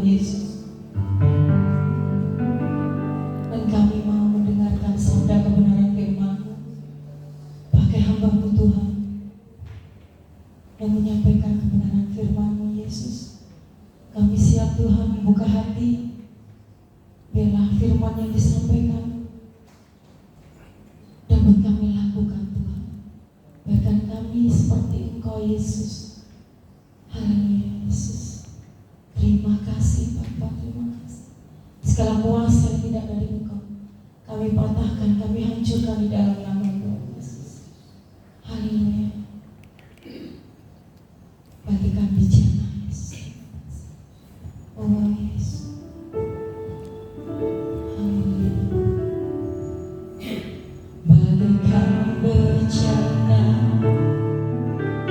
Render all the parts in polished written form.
Tuhan Yesus. Dan kami mau mendengarkan sabda kebenaran firman-Mu. Pakai hamba-Mu Tuhan yang menyampaikan kebenaran firman-Mu Yesus. Kami siap Tuhan membuka hati. Biarlah firman yang disampaikan dapat kami lakukan Tuhan. Biarkan kami seperti Engkau Yesus. Haleluya Yesus. Terima kasih Bapa, terima kasih. Segala kuasa yang tidak dari Engkau kami patahkan, kami hancurkan di dalam nama Tuhan Yesus. Haleluya. Bagikan bicara Yesus. Oh Yesus. Bagaikan bencana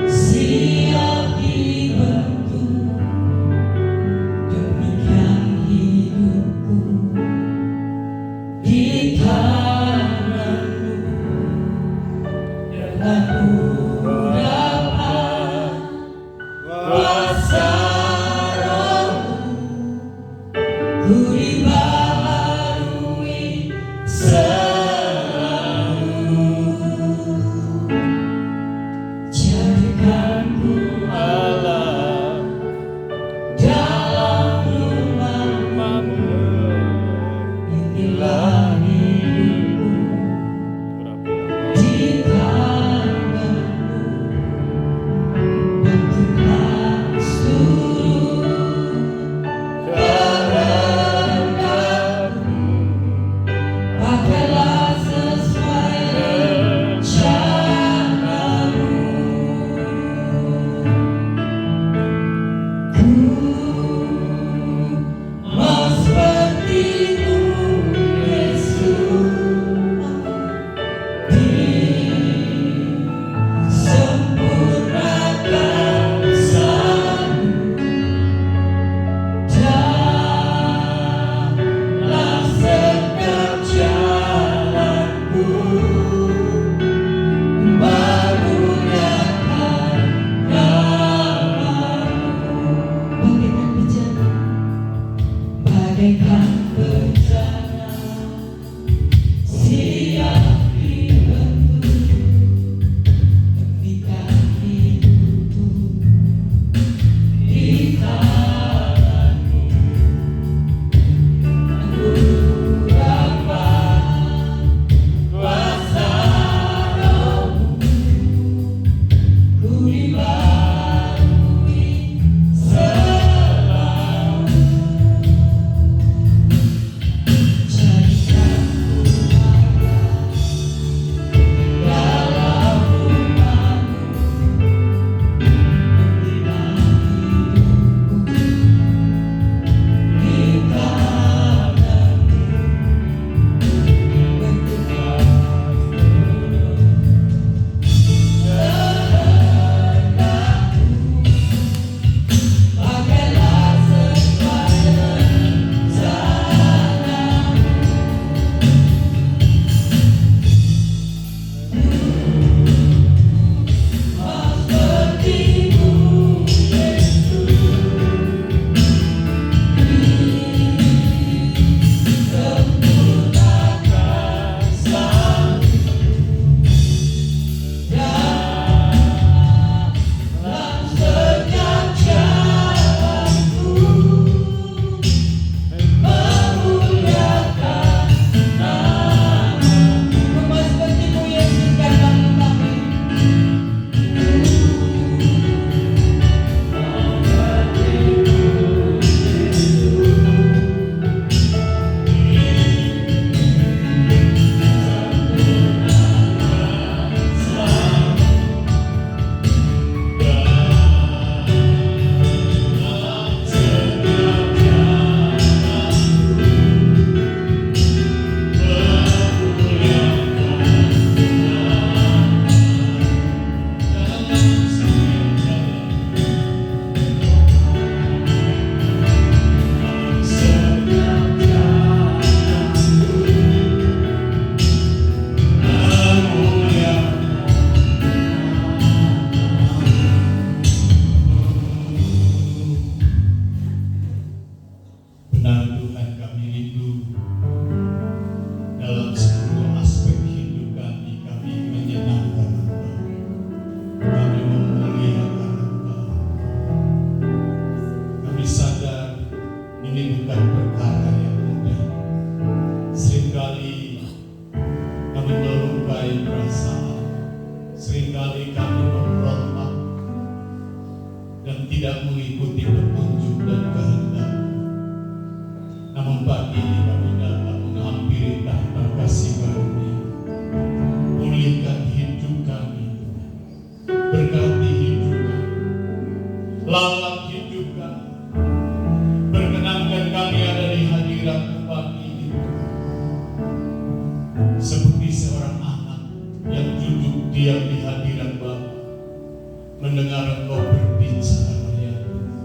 siap dibentuk, demikian hidupku di tangan-Mu. Dengan urapan kuasa Roh-Mu, ku dibaharui Ini bukan perkara yang mudah. Seringkali kami melukai perasaan, seringkali kami memberontak dan tidak mengikuti petunjuk dan kehendak. Namun pagi ini kami datang menghampiri tahta kasih karunia. Pulihkan hidup kami, berkati hidup kami, lawat hidup kami. Berkenankan kami ada di hadirat-Mu pagi ini, seperti seorang anak yang duduk diam di hadirat Bapa, mendengar Engkau berbicara ya Tuhan.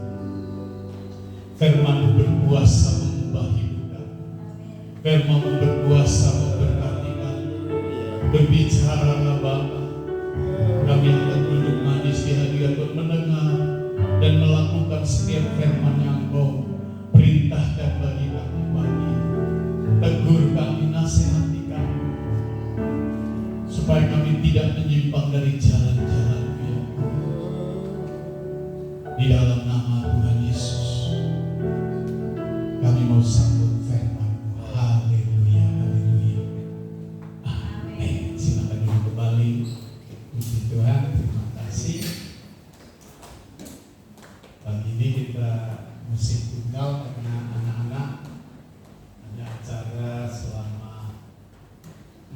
Firman-Mu berkuasa mengubah hidup kami. Firman-Mu berkuasa memberkati kami. Berbicaralah Bapa. Kami akan duduk manis di hadirat Tuhan, mendengar dan melakukan setiap firman yang Engkau perintahkan bagi kami pagi. Tegur kami, nasihati kami, supaya kami tidak menyimpang dari jalan-jalan-Mu ya. Di dalam nama Tuhan Yesus, kami mau sambut firman-Mu. Haleluya, haleluya. Amin. Silakan duduk kembali. Puji Tuhan, terima kasih. Pagi ini kita musik tunggal karena anak-anak ada acara selama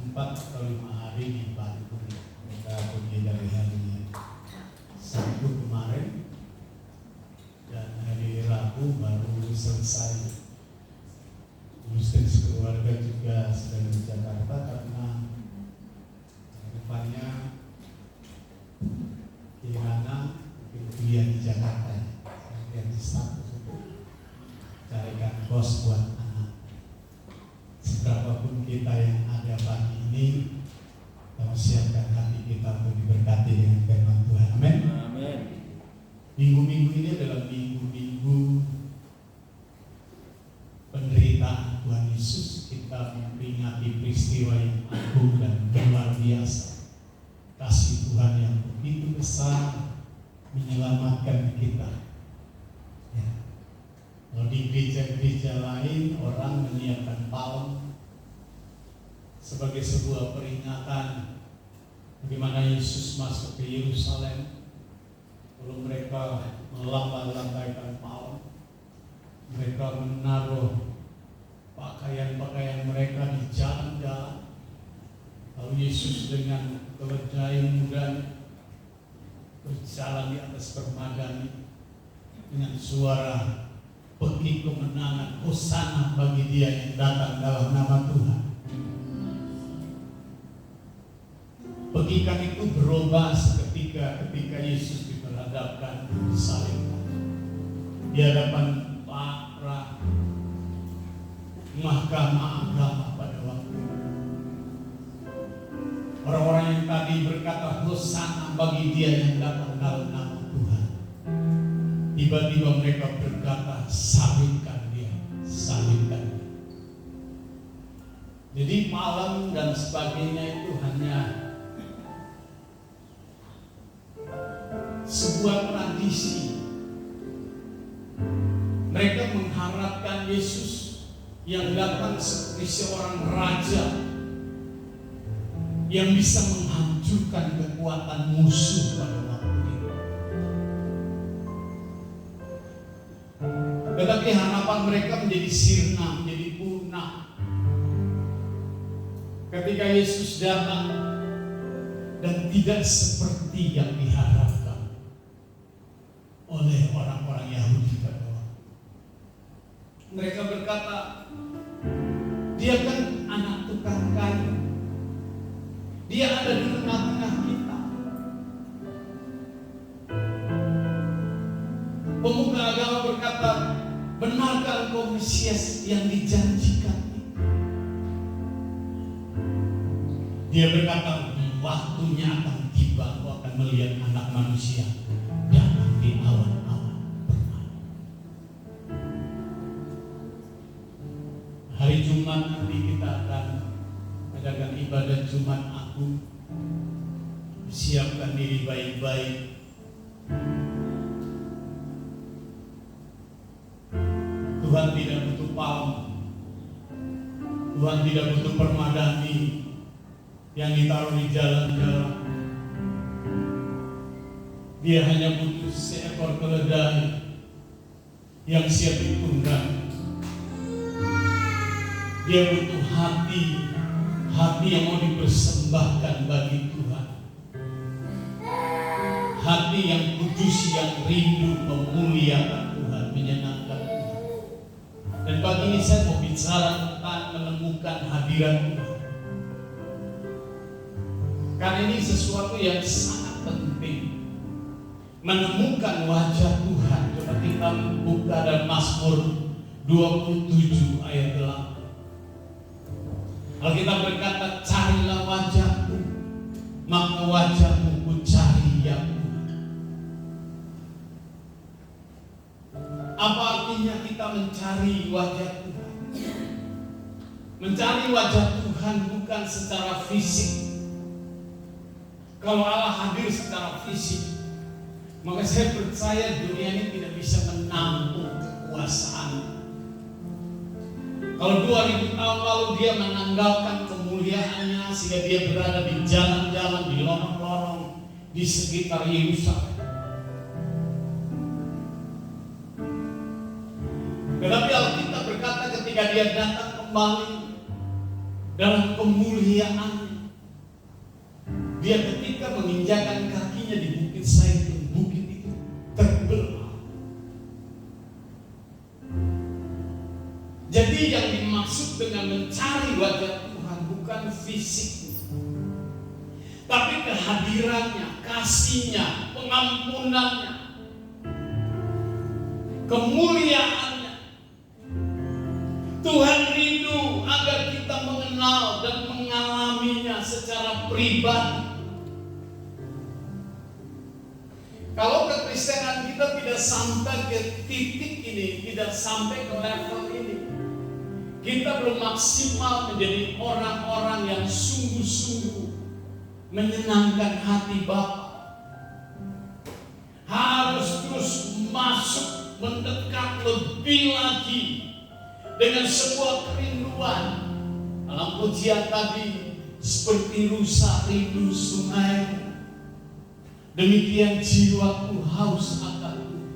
4 atau 5 hari di Bandung. Kita pergi dari hari Sabtu kemarin dan hari Rabu baru selesai. Muslim sekeluarga juga sedang di Jakarta karena depannya Kirana kuliah di Jakarta, yang di status itu carikan kos buat anak. Seberapapun kita yang ada pagi ini, kita siapkan hati kita untuk diberkati dengan firman Tuhan. Amin. Amin. Minggu-minggu ini adalah minggu-minggu penderitaan Tuhan Yesus. Kita memperingati peristiwa yang agung dan luar biasa. Kasih Tuhan yang begitu besar menyelamatkan kita. Ya. Kalau di gereja-gereja lain orang menyiapkan palm sebagai sebuah peringatan bagaimana Yesus masuk ke Yerusalem. Lalu mereka melambai-lambaikan palm, mereka menaruh pakaian-pakaian mereka di jalan-jalan. Lalu Yesus dengan keledai mudanya berjalan di atas permadani dengan suara peking kemenangan, hosana bagi Dia yang datang dalam nama Tuhan. Pekikan itu berubah seketika ketika Yesus diperhadapkan, disalibkan di hadapan para mahkamah agama pada waktu itu. Orang-orang yang tadi berkata hosana bagi Dia yang datang dalam nama Tuhan, tiba-tiba mereka berkata salibkan Dia, salibkan Dia. Jadi malam dan sebagainya itu hanya sebuah tradisi. Mereka mengharapkan Yesus yang datang seperti seorang raja yang bisa menghancurkan kekuatan musuh pada waktu itu. Tetapi harapan mereka menjadi sirna, menjadi punah ketika Yesus datang dan tidak seperti yang diharapkan oleh orang-orang Yahudi pada waktu itu. Mereka berkata, Dia kan anak tukang kayu, Dia ada di tengah-tengah kita. Pemuka agama berkata, benarkah Engkau Mesias yang dijanjikan itu? Dia berkata, waktunya akan tiba, Engkau akan melihat anak manusia datang di awan-awan bermadu. Hari Jumat nanti kita akan adakan ibadah Jumat Agung. Siapkan diri baik-baik. Tuhan tidak butuh pamor. Tuhan tidak butuh permadani yang ditaruh di jalan-jalan. Dia hanya butuh seekor keledai yang siap ditunggangi. Dia butuh hati yang mau dipersembahkan bagi Tuhan. Hati yang kudus, yang rindu memuliakan Tuhan, menyenangkan Tuhan. Dan pagi ini saya mau bicara tentang menemukan hadirat Tuhan. Karena ini sesuatu yang sangat penting. Menemukan wajah Tuhan. Coba kita buka dalam Mazmur 27 ayat 8. Alkitab berkata, carilah wajahku, maka wajahmu ku cari ya Tuhan. Apa artinya kita mencari wajah Tuhan? Mencari wajah Tuhan bukan secara fisik. Kalau Allah hadir secara fisik, maka saya percaya dunia ini tidak bisa menampung kekuasaan. Kalau 2000 tahun lalu dia menanggalkan kemuliaannya sehingga dia berada di jalan-jalan, di lorong-lorong di sekitar Yerusalem. Tetapi Alkitab berkata ketika dia datang kembali dalam kemuliaannya, dia ketika menginjakan kakinya di Bukit Zaitun, bukit itu terbelah. Jadi yang dimaksud dengan mencari wajah Tuhan bukan fisik, tapi kehadirannya, kasihnya, pengampunannya, kemuliaannya. Tuhan rindu agar kita mengenal dan mengalaminya secara pribadi. Kalau kekristenan kita tidak sampai ke titik ini, tidak sampai ke level ini, kita belum maksimal menjadi orang-orang yang sungguh-sungguh menyenangkan hati Bapa. Harus terus masuk, mendekat lebih lagi dengan sebuah kerinduan. Dalam pujian tadi, seperti rusa rindu sungai, demikian jiwaku haus akanmu.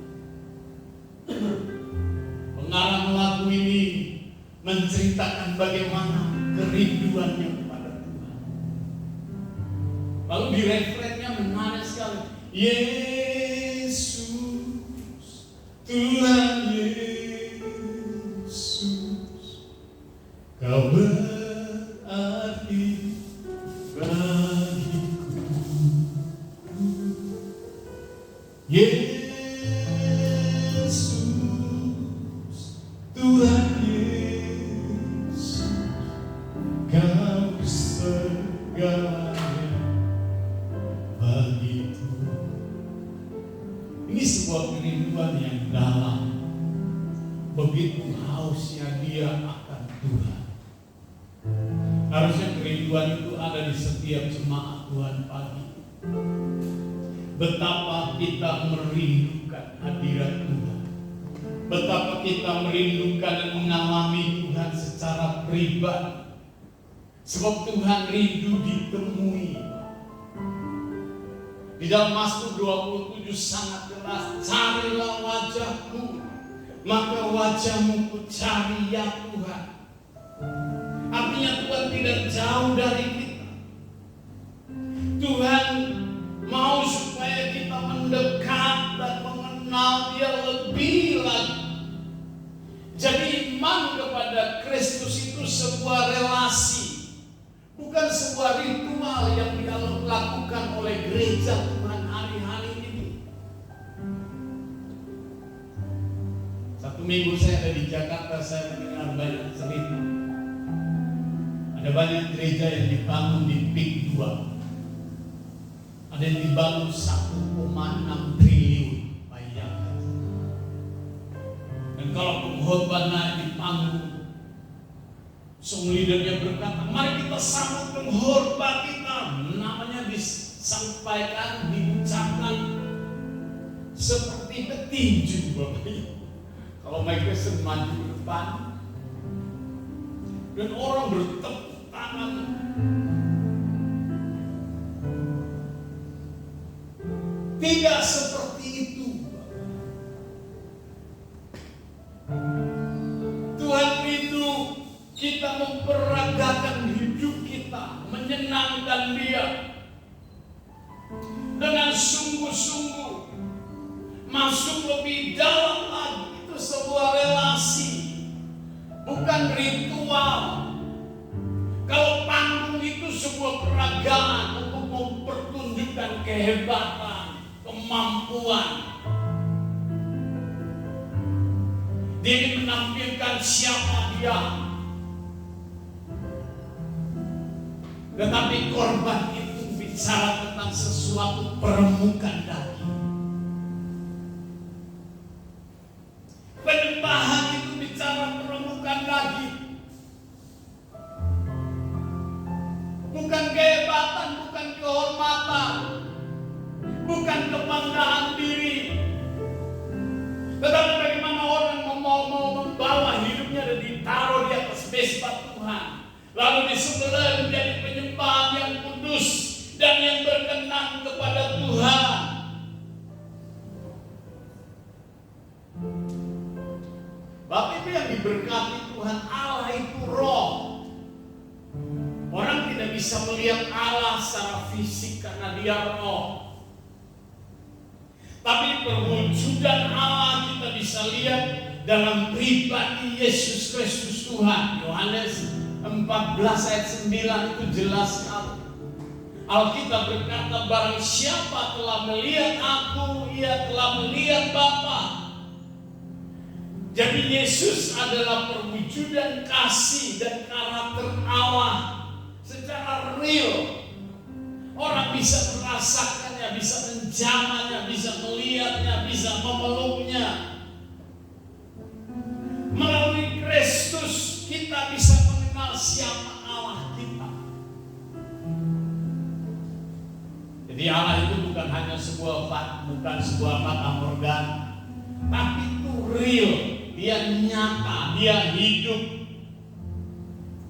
Pengarang lagu ini menceritakan bagaimana kerinduannya kepada Tuhan. Lalu di refrennya menarik sekali. Yesus, Tuhan Yesus, Kau berarti bagiku. Yesus, Tuhan Yesus, Kau segalanya bagiku. Ini sebuah kerinduan yang dalam. Begitu hausnya dia akan Tuhan. Harusnya kerinduan itu ada di setiap jemaat Tuhan pagi. Betapa kita merindukan hadirat Tuhan. Betapa kita merindukan dan mengalami Tuhan secara pribadi. Sebab Tuhan rindu ditemui. Di dalam Mazmur 27 sangat jelas, carilah wajahku, maka wajahmu ku cari ya Tuhan. Artinya Tuhan tidak jauh dari kita. Tuhan mau supaya kita mendekat dan mengenal Dia lebih lagi. Jadi iman kepada Kristus itu sebuah relasi, bukan sebuah ritual yang dilakukan oleh gereja Tuhan hari-hari ini. Satu minggu saya ada di Jakarta, saya mendengar banyak cerita. Ada banyak gereja yang dibangun di PIK 2. Ada yang dibangun 1,6 triliun, bayangkan. Dan kalau pengkhotbah naik di panggung, song leadernya berkata, mari kita sambut pengkhotbah kita. Namanya disampaikan, diucapkan seperti petinju, Bapak Ibu. Kalau Michaelson maju ke depan dan orang bertepuk tangan. Tidak seperti itu. Tuhan rindu kita memperagakan hidup kita, menyenangkan Dia dengan sungguh-sungguh, masuk lebih dalam lagi. Itu sebuah relasi, bukan ritual. Kalau panggung itu sebuah peragaan untuk mempertunjukkan kehebatan, kemampuan. Dia menampilkan siapa dia. Tetapi korban itu bicara tentang sesuatu permukaan daging. Penyembahan itu bicara permukaan daging. Bukan kehebatan, bukan kehormatan, bukan kebanggaan diri. Tetapi bagaimana orang mau membawa hidupnya dan ditaruh di atas mesbah Tuhan, lalu disembelih menjadi penyembahan yang kudus dan yang berkenan kepada Tuhan. Bapak Ibu yang diberkati Tuhan, Allah itu roh. Orang tidak bisa melihat Allah secara fisik karena Dia roh. Tapi perwujudan Allah kita bisa lihat dalam pribadi Yesus Kristus Tuhan. Yohanes 14 ayat 9 itu jelas sekali. Alkitab berkata, barang siapa telah melihat aku, ia telah melihat Bapa. Jadi Yesus adalah perwujudan kasih dan karakter Allah secara real. Orang bisa merasakannya, bisa menjamahnya, bisa melihatnya, bisa memeluknya. Melalui Kristus kita bisa mengenal siapa Allah kita. Jadi Allah itu bukan hanya bukan sebuah fata morgana, tapi itu real. Dia nyata, Dia hidup.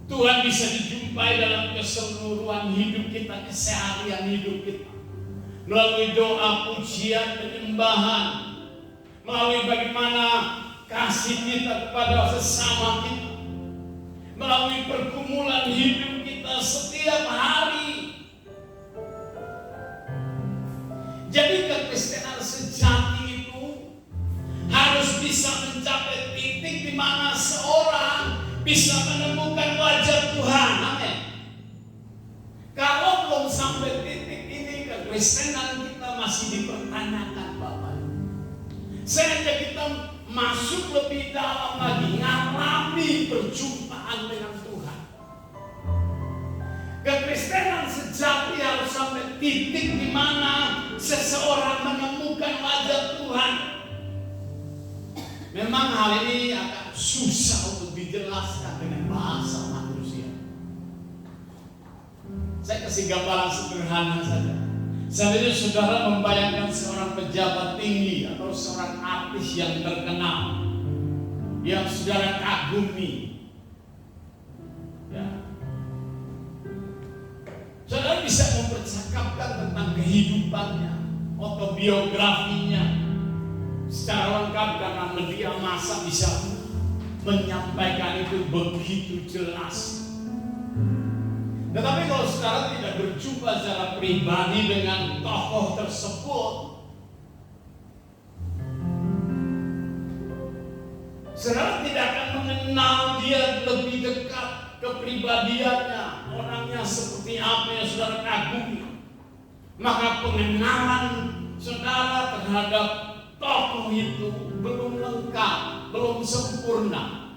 Tuhan bisa dijumpai dalam keseluruhan hidup kita, keseharian hidup kita. Melalui doa, pujian, penyembahan. Melalui bagaimana kasih kita kepada sesama kita. Melalui pergumulan hidup kita setiap hari. Jadi kekristenan sejati itu harus bisa mencapai titik di mana seorang bisa menemukan wajah Tuhan. Amin. Kalau belum sampai titik ini, kekristenan kita masih dipertanyakan, Bapak. Sehingga kita masuk lebih dalam lagi, ngalami perjumpaan dengan Tuhan. Kekristenan sejati harus sampai titik di mana seseorang menemukan wajah Tuhan. Memang hal ini akan susah untuk dijelaskan dengan bahasa manusia. Saya kasih gambaran sederhana saja. Seandainya saudara membayangkan seorang pejabat tinggi atau seorang artis yang terkenal, yang saudara kagumi, ya, saudara bisa mempercakapkan tentang kehidupannya, autobiografinya secara lengkap karena media massa bisa menyampaikan itu begitu jelas. Tetapi kalau saudara tidak berjumpa secara pribadi dengan tokoh tersebut, saudara tidak akan mengenal dia lebih dekat, kepribadiannya, orangnya seperti apa yang saudara kagumi. Maka pengenalan saudara terhadap tokoh itu belum lengkap, belum sempurna.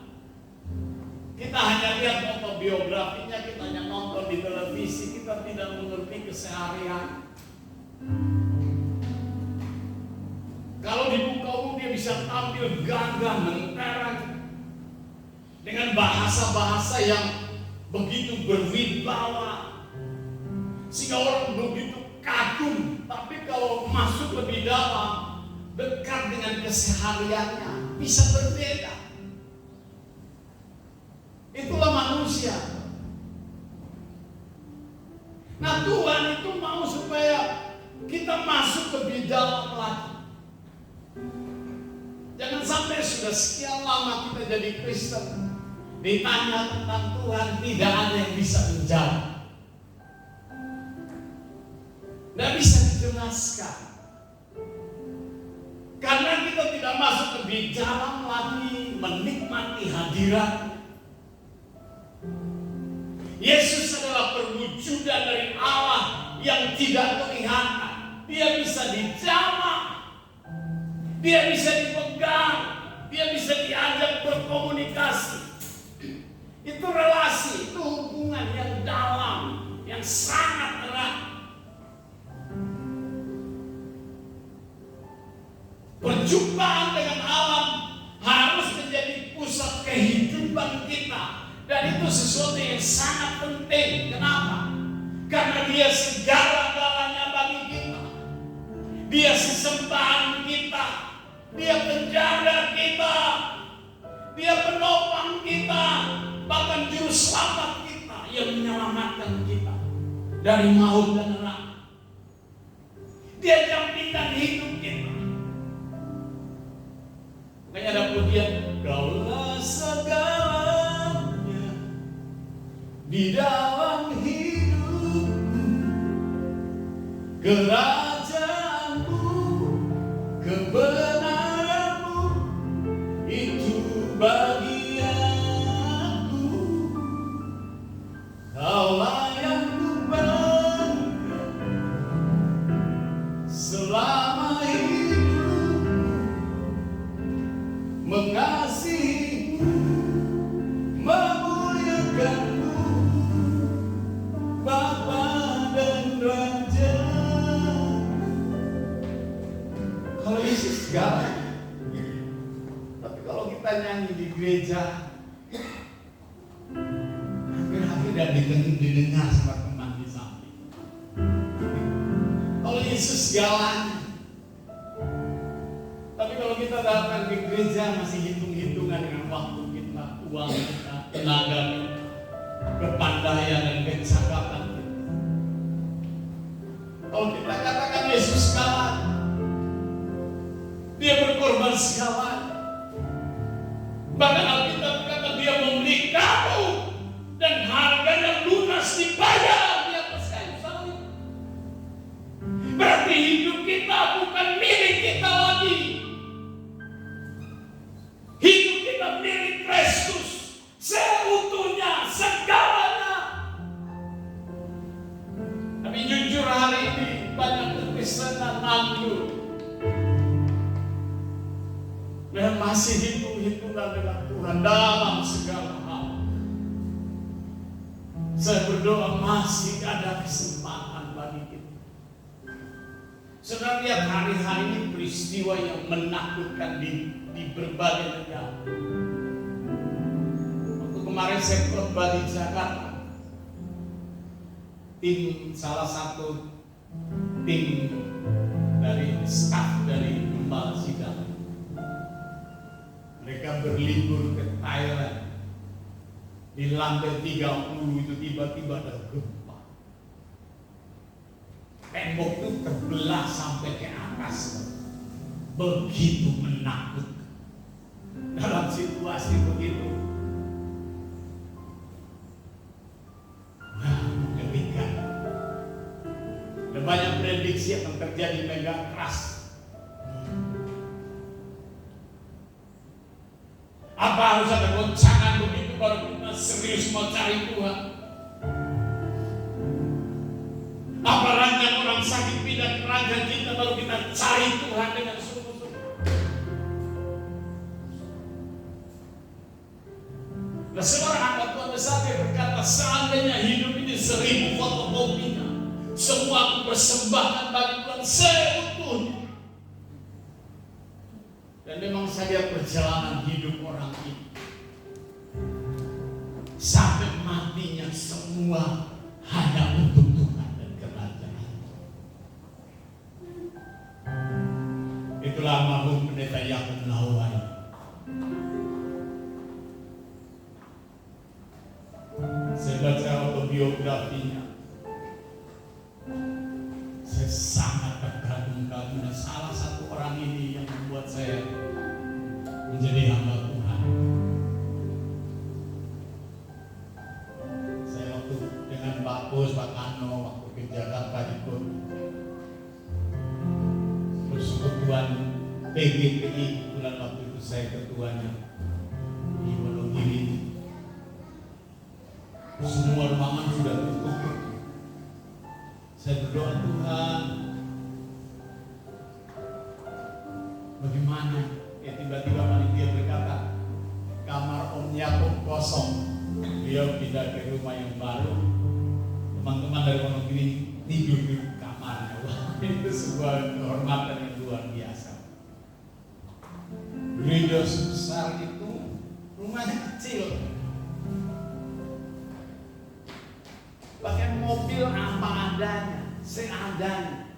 Kita hanya lihat autobiografinya, kita hanya nonton di televisi, kita tidak mengerti keseharian. Kalau di muka umum dia bisa tampil gagah, mentereng dengan bahasa-bahasa yang begitu berwibawa, sehingga orang begitu kagum. Tapi kalau masuk lebih dalam, dekat dengan kesehariannya, bisa berbeda. Itulah manusia. Nah, Tuhan itu mau supaya kita masuk lebih dalam lagi. Jangan sampai sudah sekian lama kita jadi Kristen, ditanya tentang Tuhan, tidak ada yang bisa menjawab. Tidak bisa dijelaskan. Karena kita tidak masuk lebih dalam lagi menikmati hadirat. Yesus adalah perwujudan dari Allah yang tidak kelihatan. Dia bisa dijamah, dia bisa dipegang, dia bisa diajak berkomunikasi. Itu relasi, itu hubungan yang dalam, yang sangat erat. Perjumpaan dengan alam harus menjadi pusat kehidupan kita. Dan itu sesuatu yang sangat penting. Kenapa? Karena dia segala-galanya bagi kita. Dia sesembahan kita. Dia penjaga kita. Dia penopang kita. Bahkan juru selamat kita yang menyelamatkan kita dari maut dan neraka. Dia jaminan hidup kita. Makanya ada pujian, Kaulah segalanya di dalam hidupku, kerajaanmu, kebenaranmu, itu bagi aku. Kaulah yang kubanggakan selama hidup, mengasihimu, memuliakanmu, Bapa dan Raja. Kalau Yesus segalanya. Tapi kalau kita nyanyi di gereja, hampir-hampir tidak didengar sama teman di samping. Kalau Yesus segalanya. Tapi kalau kita datang ke gereja masih hitung-hitungan dengan waktu kita, uang kita, tenaga kita, kepandaian dan kecakapan kita. Kalau kita katakan Yesus segalanya, dia berkorban segalanya. Bahkan Alkitab berkata dia membeli kamu dan harganya lunas dibayar di atas kayu salib. Berarti hidup kita bukan milik kita lagi. Hidup kita milik Kristus seutuhnya, segalanya. Tapi jujur hari ini banyak kekristenan anggur dan masih hitung-hitungan dengan Tuhan dalam segala hal. Saya berdoa masih ada kesempatan bagi kita. Saudara, lihat hari-hari ini peristiwa yang menakutkan di berbagai negara. Waktu kemarin saya khotbah di Jakarta, salah satu tim dari staf dari Gembala Sidang, mereka berlibur ke Thailand. Di lantai 30 itu tiba-tiba ada gempa. Tembok itu terbelah sampai ke atas. Begitu menakutkan. Dalam situasi begitu, mengerikan. Ada banyak prediksi akan terjadi mega keras. Apa harus ada goncangan begitu baru kita serius mau cari Tuhan? Apa ranjang orang sakit pindah ke ranjang kita baru kita cari Tuhan dengan sungguh-sungguh? Nah, seorang hamba Tuhan besar berkata, seandainya hidup ini 1000 fotokopinya, semua aku persembahkan bagi Tuhan seutuhnya. Dan memang saya perjalanan hidup orang ini sampai matinya semua hanya untuk Tuhan dan kerajaan. Itulah almarhum Pendeta Yakub Lawai Saya baca autobiografinya, saya sangat terkagum-kagum, dan salah satu orang ini yang membuat saya menjadi hamba Tuhan. Saya waktu dengan Pak Pus, Pak Kano, waktu ke Jakarta ikut persekutuan PGPI, kebetulan waktu itu saya ketuanya di Wonogiri. Semua ruangan sudah tutup. Saya berdoa, Tuhan, bagaimana? Tiba-tiba panitia berkata, kamar Om Yakub kosong. Beliau pindah ke rumah yang baru. Teman-teman dari Wonogiri tidur di kamarnya. Wah, itu sebuah kehormatan yang luar biasa. Gereja sebesar itu, rumahnya kecil. Pakai mobil apa adanya, seadanya.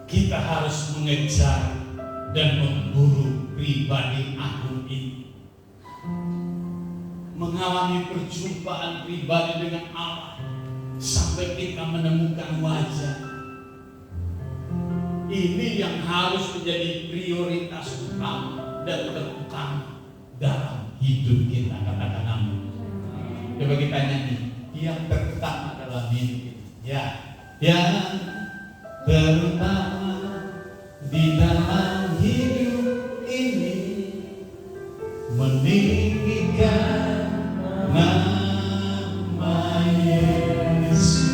Kita harus mengejar dan memburu pribadi agung ini, mengalami perjumpaan pribadi dengan Allah sampai kita menemukan wajah. Ini yang harus menjadi prioritas utama dan terutama dalam hidup kita. Katakan amin. Coba kita nyanyi, yang terutama dalam hidup kita. Ya, yang terutama di dalam hidup ini, meninggikan nama Yesus.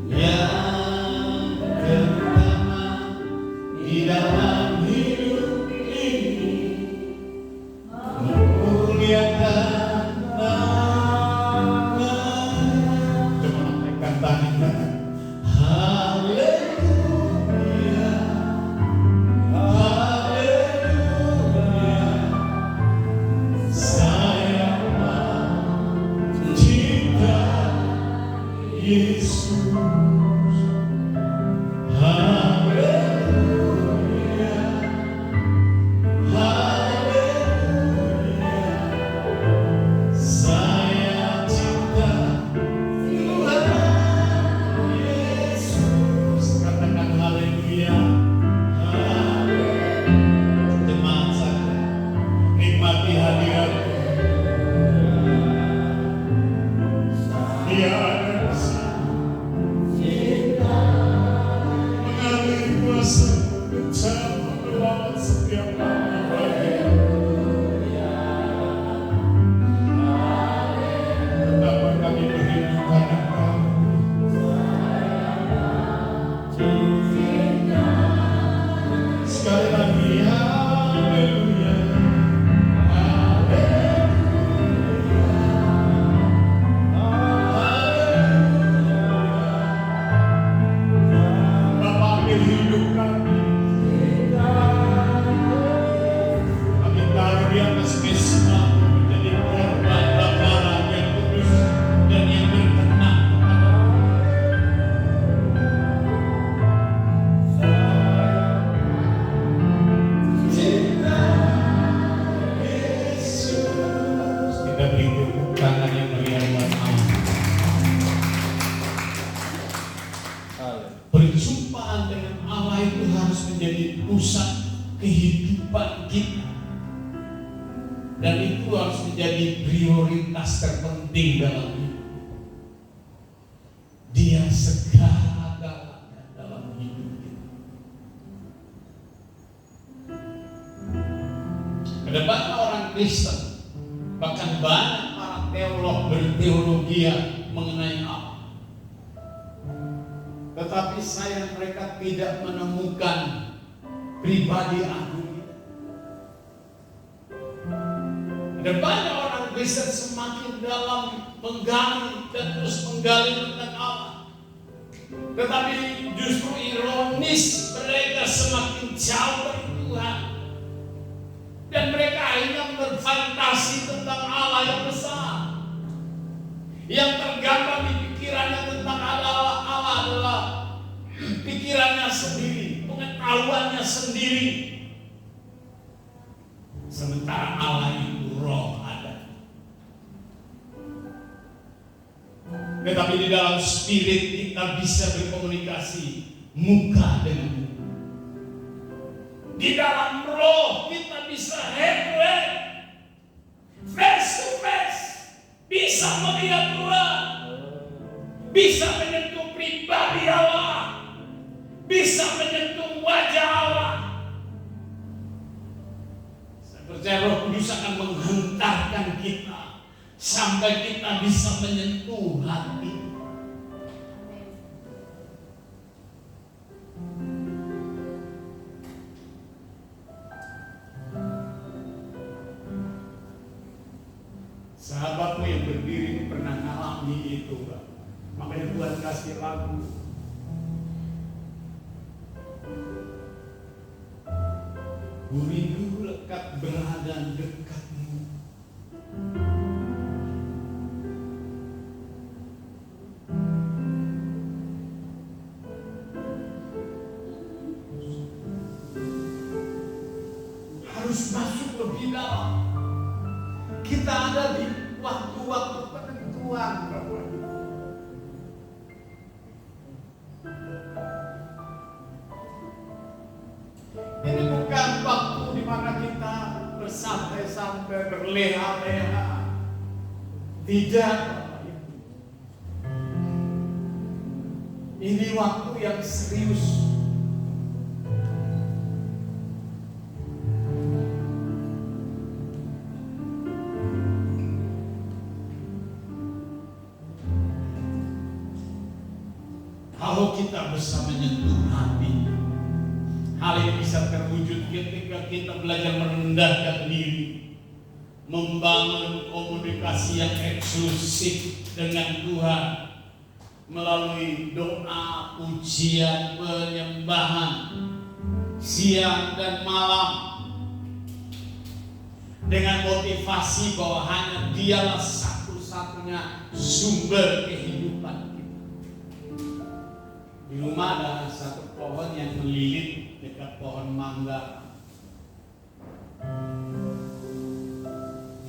Yang terutama di dalam hidup ini, memuliakan nama. Coba naikkan tangan. Haleluya, haleluya. Saya mencintai Yesus. Haleluya, haleluya. Saya cinta Tuhan Yesus. Katakan haleluya. Jemaat saya, nikmati hadiratku. Dia ada di sini, mengalir kuasa bencana melawat setiap malam. Betapa kami berhidup karena Kamu. Sekali lagi, haleluya, Bapa, ambil hidup kami. Kami taruh di atas mesbah-Mu menjadi korban bakaran yang kudus dan yang berkenan kepada-Mu. Cinta Yesus. Kita beri tepuk tangan yang meriah buat Allah. Perjumpaan dengan Allah itu harus menjadi pusat kehidupan kita, dan itu harus menjadi prioritas terpenting dalam hidup. Dia segala-galanya dalam hidup kita. Ada banyak orang Kristen, bahkan banyak para teolog berteologi mengenai Allah. Tetapi sayang mereka tidak menemukan pribadi agung. Ada banyak orang Kristen semakin dalam menggali dan terus menggali tentang Allah, tetapi justru ironis mereka semakin jauh dari Tuhan, dan mereka akhirnya berfantasi tentang Allah yang besar. Yang tergambar di pikirannya tentang Allah adalah pikirannya sendiri, pengetahuannya sendiri. Sementara Allah itu roh ada. Tetapi di dalam spirit kita bisa berkomunikasi muka dengan muka. Di dalam roh kita bisa head to head, face to face, bisa melihat Tuhan, bisa menyentuh pribadi Allah, bisa menyentuh wajah Allah. Saya percaya Roh Kudus akan menghantarkan kita sampai kita bisa menyentuh hati. Sahabatmu yang berdiri pernah ngalami itu, Pak. Makanya Tuhan kasih lagu. Ku rindu lekat berada dekatmu. Harus masuk lebih dalam. Kita ada di waktu-waktu penentuan, Bapak. Ini bukan waktu di mana kita bersantai-santai, berleha-leha. Tidak, Bapak Ibu. Ini waktu yang serius. Kalau kita bisa menyentuh hati, hal ini bisa terwujud ketika kita belajar merendahkan diri, membangun komunikasi yang eksklusif dengan Tuhan melalui doa, pujian, penyembahan siang dan malam dengan motivasi bahwa hanya Dialah satu-satunya sumber kehidupan. Di rumah ada satu pohon yang melilit dekat pohon mangga.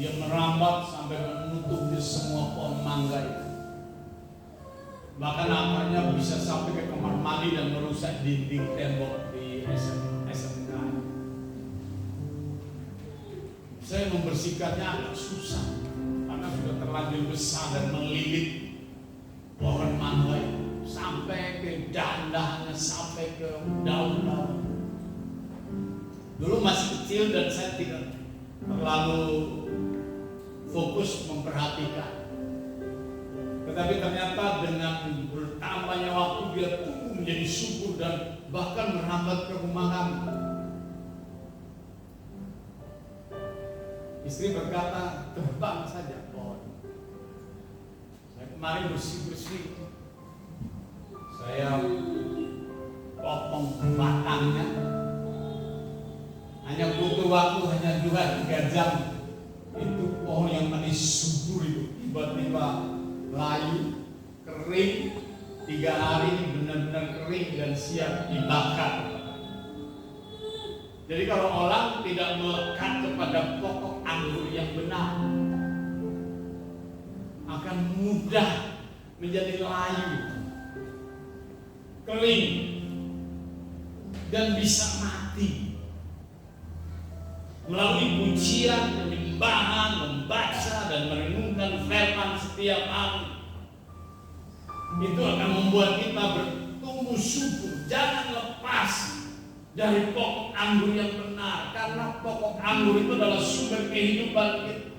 Dia merambat sampai menutup di semua pohon mangga itu. Bahkan akarnya bisa sampai ke kamar mandi dan merusak dinding tembok di SMK. Saya membersihkannya agak susah karena sudah terlanjur besar dan melilit pohon mangga itu. Sampai ke dahan-dahannya, sampai ke daun-daun. Dulu masih kecil dan saya tidak terlalu fokus memperhatikan. Tetapi ternyata dengan bertambahnya waktu dia tumbuh menjadi subur dan bahkan merambat ke rumah kami. Istri berkata, terbang saja pohon. Saya kemarin bersih-bersih. Saya potong batangnya. Hanya butuh waktu hanya 2-3 jam. Itu pohon yang manis subur itu tiba-tiba layu, kering. 3 hari ini benar-benar kering dan siap dibakar. Jadi kalau orang tidak melekat kepada pokok anggur yang benar, akan mudah menjadi layu, kering, dan bisa mati. Melalui pujian, penyembahan, membaca dan merenungkan firman setiap hari, itu akan membuat kita bertumbuh subur. Jangan lepas dari pokok anggur yang benar, karena pokok anggur itu adalah sumber kehidupan kita.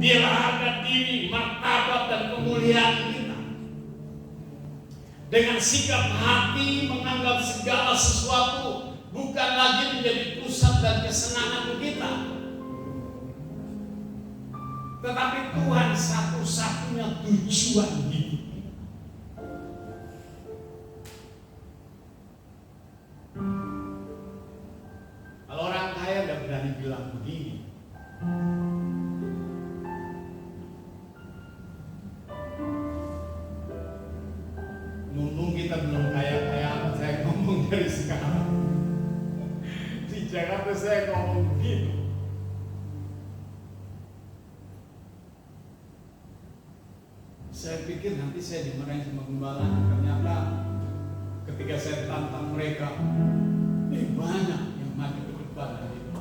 Dialah harga diri, martabat dan kemuliaan kita. Dengan sikap hati menganggap segala sesuatu bukan lagi menjadi pusat dan kesenangan kita, tetapi Tuhan satu-satunya tujuan hidup kita. Kalau orang kaya nggak berani bilang begini, saya ngomong begitu. Saya pikir nanti saya dimarahin sama gembala. Ternyata ketika saya tantang mereka, banyak yang maju ke depan dari itu.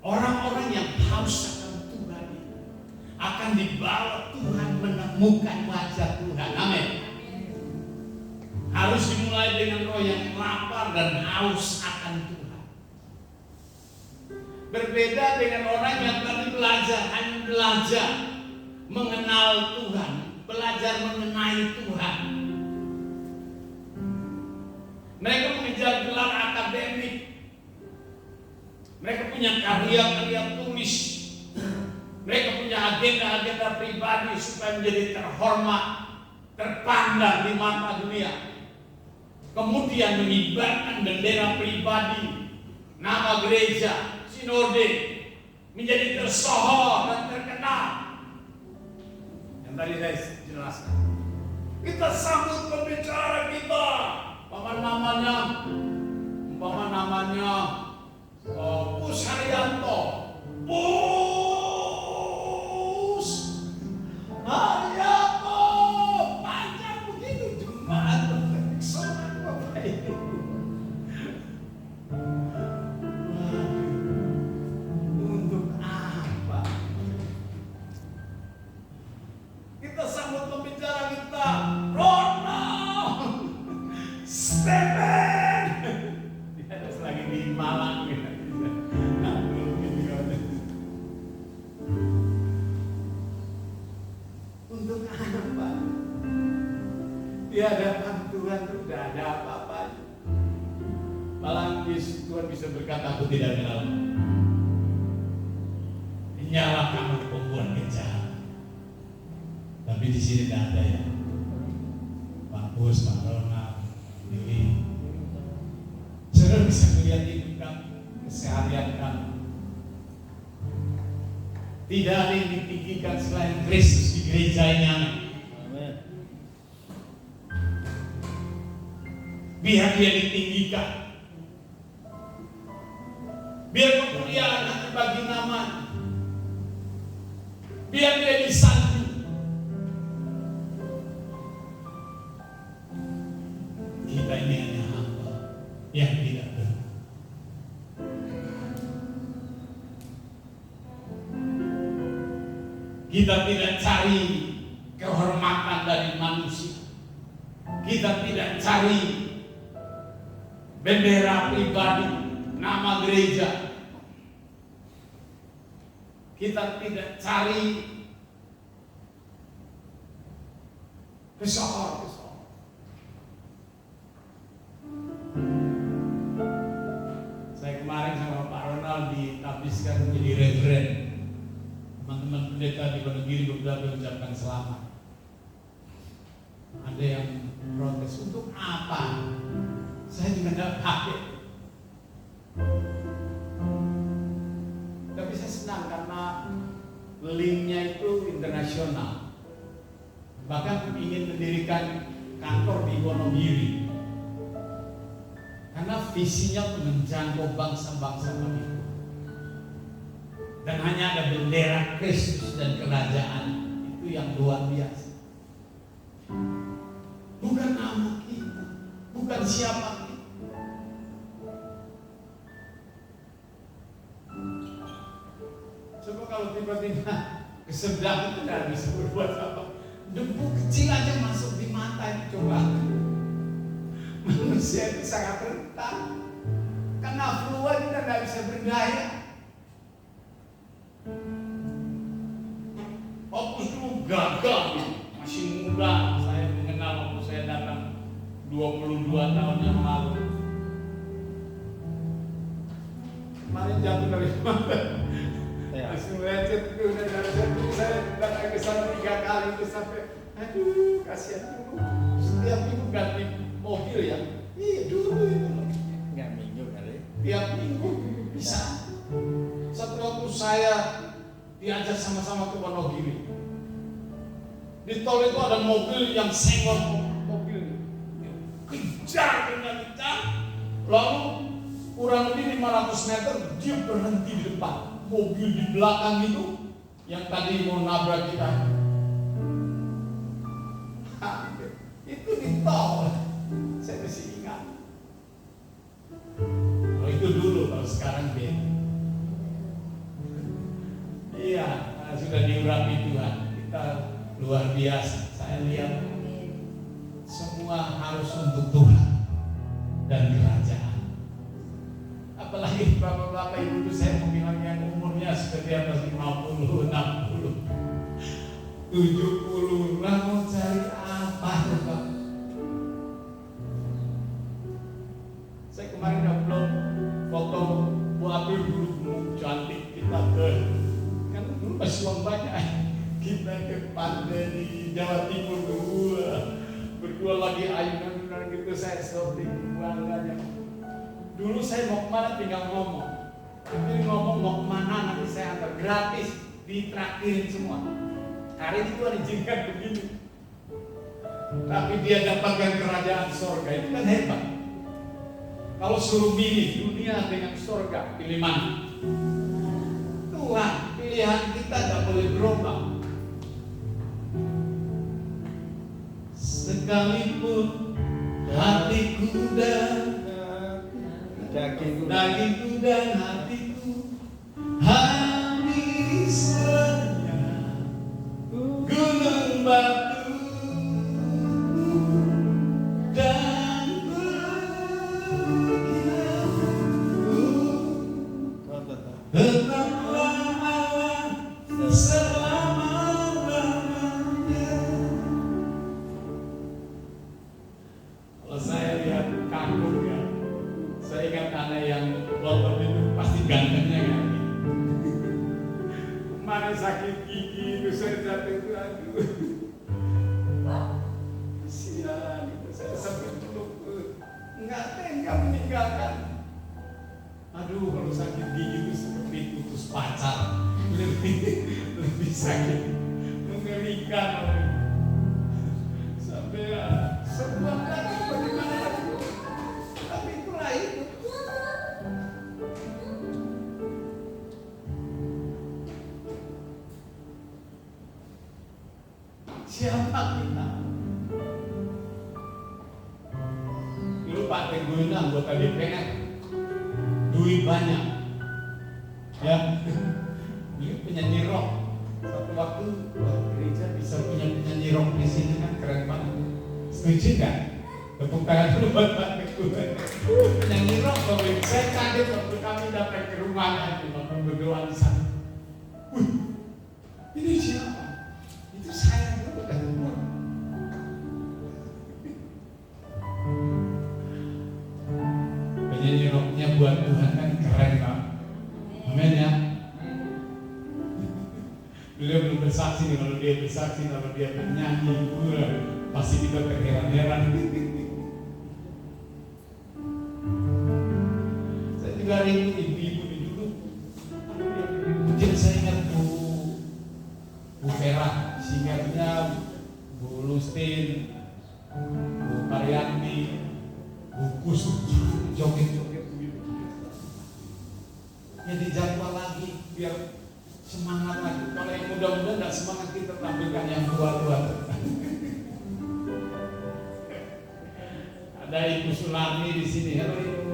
Orang-orang yang haus akan Tuhan akan dibawa Tuhan menemukan wajah Tuhan. Amin. Harus dimulai dengan roh yang lapar dan haus akan Tuhan. Berbeda dengan orang yang tadi hanya belajar mengenal Tuhan, belajar mengenai Tuhan. Mereka mengejar gelar akademik, mereka punya karya-karya tulis, mereka punya agenda-agenda pribadi supaya menjadi terhormat, terpandang di mata dunia. Kemudian mengibarkan bendera pribadi, nama gereja, sinode, menjadi tersohor dan terkenal. Yang tadi saya jelaskan. Kita sambut pembicara kita, umpama namanya Pus Haryanto. Pus Haryanto, panjang begitu jemaat bersorak Bapak Ibu. Untuk apa? Kita sambut pembicara kita, Ronald Stephen. Dia harus lagi di Malang gitu. Untuk apa? Di hadapan Tuhan tidak ada apa-apa. Malah Tuhan bisa berkata, aku tidak kenal. Nyalah kamu pembuat kejahatan. Tapi di sini tidak ada ya. Pak Bos, Pak Ronald, ini. Saudara bisa melihat hidup kamu, keseharian kamu. Tidak ada yang ditinggikan selain Kristus di gereja ini. Amin. Biar dia ditinggikan. Biar kemuliaan nanti bagi nama. Biar dia disanjung. Kita ini hanya hamba yang tidak benar. Kita tidak cari kehormatan dari manusia. Kita tidak cari bendera pribadi, nama gereja. Kita tidak cari kesohor. Saya kemarin sama Pak Ronald ditabiskan menjadi referen. Teman-teman pendeta di Wonogiri beberapa mengucapkan selamat. Ada yang protes, untuk apa? Saya juga tidak pakai. Tapi saya senang karena linknya itu internasional. Bahkan ingin mendirikan kantor di Wonogiri. Karena visinya menjangkau bangsa-bangsa begitu. Dan hanya ada bendera Kristus dan kerajaan itu yang luar biasa. Bukan nama kita, bukan siapa kita. Coba kalau tiba-tiba kesedap itu tidak bisa berbuat apa. Debu kecil aja masuk di mata itu, coba. Manusia itu sangat rentan. Karena flu kita tidak bisa berdaya. Opus dulu gagal, masih muda. Saya mengenal waktu saya datang 22 tahun yang lalu. Kemarin jatuh dari mana? Masih melecet itu udah jatuh. Saya datang ke sana 3 kali itu sampai, aduh kasihan dulu. Setiap minggu ganti mobil ya. Iya dulu itu loh. Nggak minggu kali. Tiap minggu bisa. Satu waktu saya diajak sama-sama ke Wonogiri. Di tol itu ada mobil yang senggol mobil, kejar dengan kencang. Lalu kurang lebih 500 meter dia berhenti di depan. Mobil di belakang itu yang tadi mau nabrak kita, itu di tol. Saya masih ingat. Kalau itu dulu, kalau sekarang beda. Iya, sudah diurapi Tuhan. Kita luar biasa. Saya lihat semua harus untuk Tuhan dan kerajaan. Apalagi bapak-bapak ibu saya mau bilang yang umurnya sudah di atas 50, 60, 70, lah mau cari apa Pak? Saya kemarin upload foto Bu April dulu cantik, kita kan dulu masih uang banyak, kita ke pantai di Jawa Timur berdua lagi ayunan gitu. Saya shopping bangganya. Dulu saya mau kemana tinggal ngomong, tapi ngomong mau kemana nanti saya antar gratis, ditraktirin semua. Hari itu Tuhan izinkan begini, tapi dia dapatkan kerajaan sorga, itu kan hebat. Kalau suruh pilih dunia dengan sorga, pilih mana? Tuhan, pilihan kita tidak boleh berubah. Sekalipun hatiku dan dagingku dan hatiku habis lenyap, gunung batu dan tetaplah Allah selama-lamanya. Kalau saya lihat kagum ya, saya ingat anak yang lotot itu pasti gantengnya kan. Kemarin sakit gigi itu saya jatuh itu, aduh, kasihan itu. Saya sampai peluk, nggak tega meninggalkan. Aduh, kalau sakit gigi itu seperti putus pacar, lebih sakit, mengerikan. Sampai sebuah lagi bagaimana lagi, tapi itulah itu. Siapa kita? Dulu Pak Teguh anggota DPR, duit banyak, ya, dia penyanyi rock. Satu waktu gereja bisa punya penyanyi rock di sini kan keren banget. Setuju kan? Tepuk tangan dulu buat Pak Teguh. Penyanyi rock, saya kaget waktu kami datang ke rumahnya di waktu berdoa di sana. Ini siapa? Itu saya dulu kan. Penyanyi rocknya buat Tuhan kan keren Pak. Amin ya. Beliau belum bersaksi, kalau dia bersaksi, kalau dia bernyanyi, pasti kita terheran-heran. Saya juga rindu ibu-ibu di dulu. Mungkin saya ingat Bu Vera, singkatnya Bu Lustin, Bu Parianti, Bu Kus, joget-joget begitu. Ya dijadwal lagi biar semangat lagi. Kalau yang muda-muda tidak semangat, kita tampilkan yang tua-tua. Ada Ibu Sulami di sini. Halo Ibu.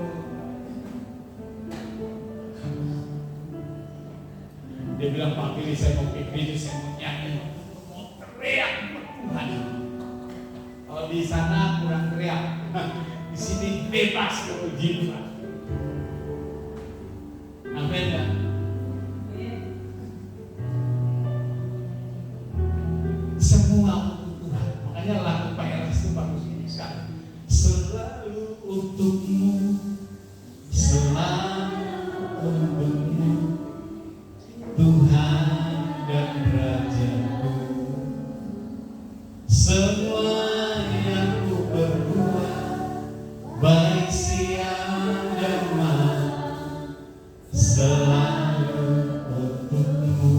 Dia bilang, Pak Billy, saya mau pikir, saya mau nyanyi, mau teriak Tuhan. Kalau di sana kurang teriak, di sini bebas kepuji Tuhan. Amin ya. Semua untuk Tuhan. Makanya lagu Pak Eras itu bagus sekali. Selalu untukmu, selalu untukmu, Tuhan dan Rajaku. Semua yang ku perbuat, baik siang dan malam, selalu untukmu.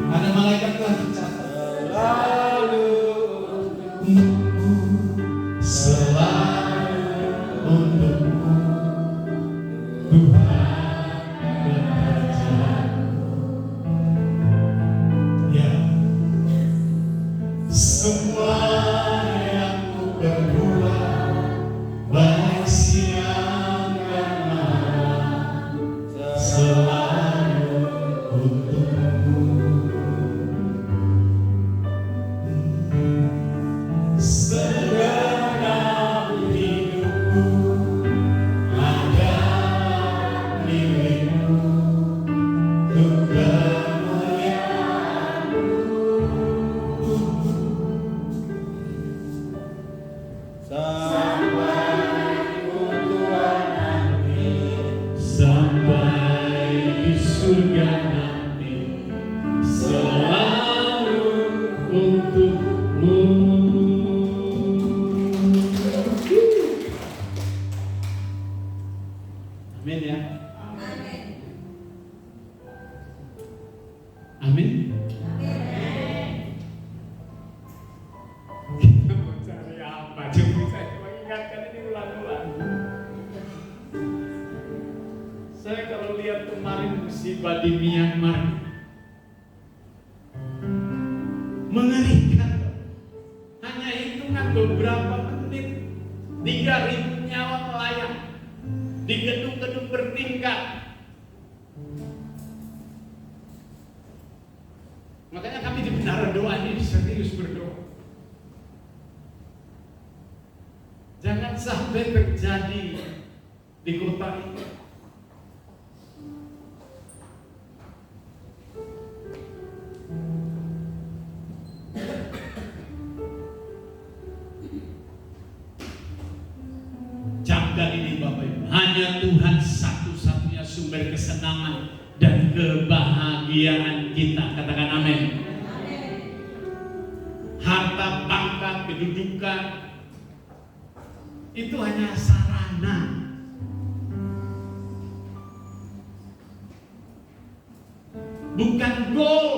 Ada malaikat Tuhan mencatat. Selalu Selalu untukmu Tuhan bekerja. Ya, semua yang ku perbuat, baik siang dan malam, selalu untukmu. Segenap hidupku adalah milikmu, untuk kemuliaan-Mu. sampai Tuhan nanti, Sampai di surga nanti, selalu untukmu. Amin ya. Amin. kita mau cari apa? Coba saya mengingatkan ini ulang-ulang. Saya kalau lihat kemarin musibah di Myanmar, mengerikan. Hanya hitungan beberapa menit, 3.000 nyawa melayang di gedung-gedung bertingkat. Makanya kami di Menara Doa ini serius berdoa. Jangan sampai terjadi di kota ini. Camkan ini Bapak Ibu, hanya Tuhan satu-satunya sumber kesenangan dan kebahagiaan kita. Katakan amin. Harta, pangkat, kedudukan itu hanya sarana. Bukan goal.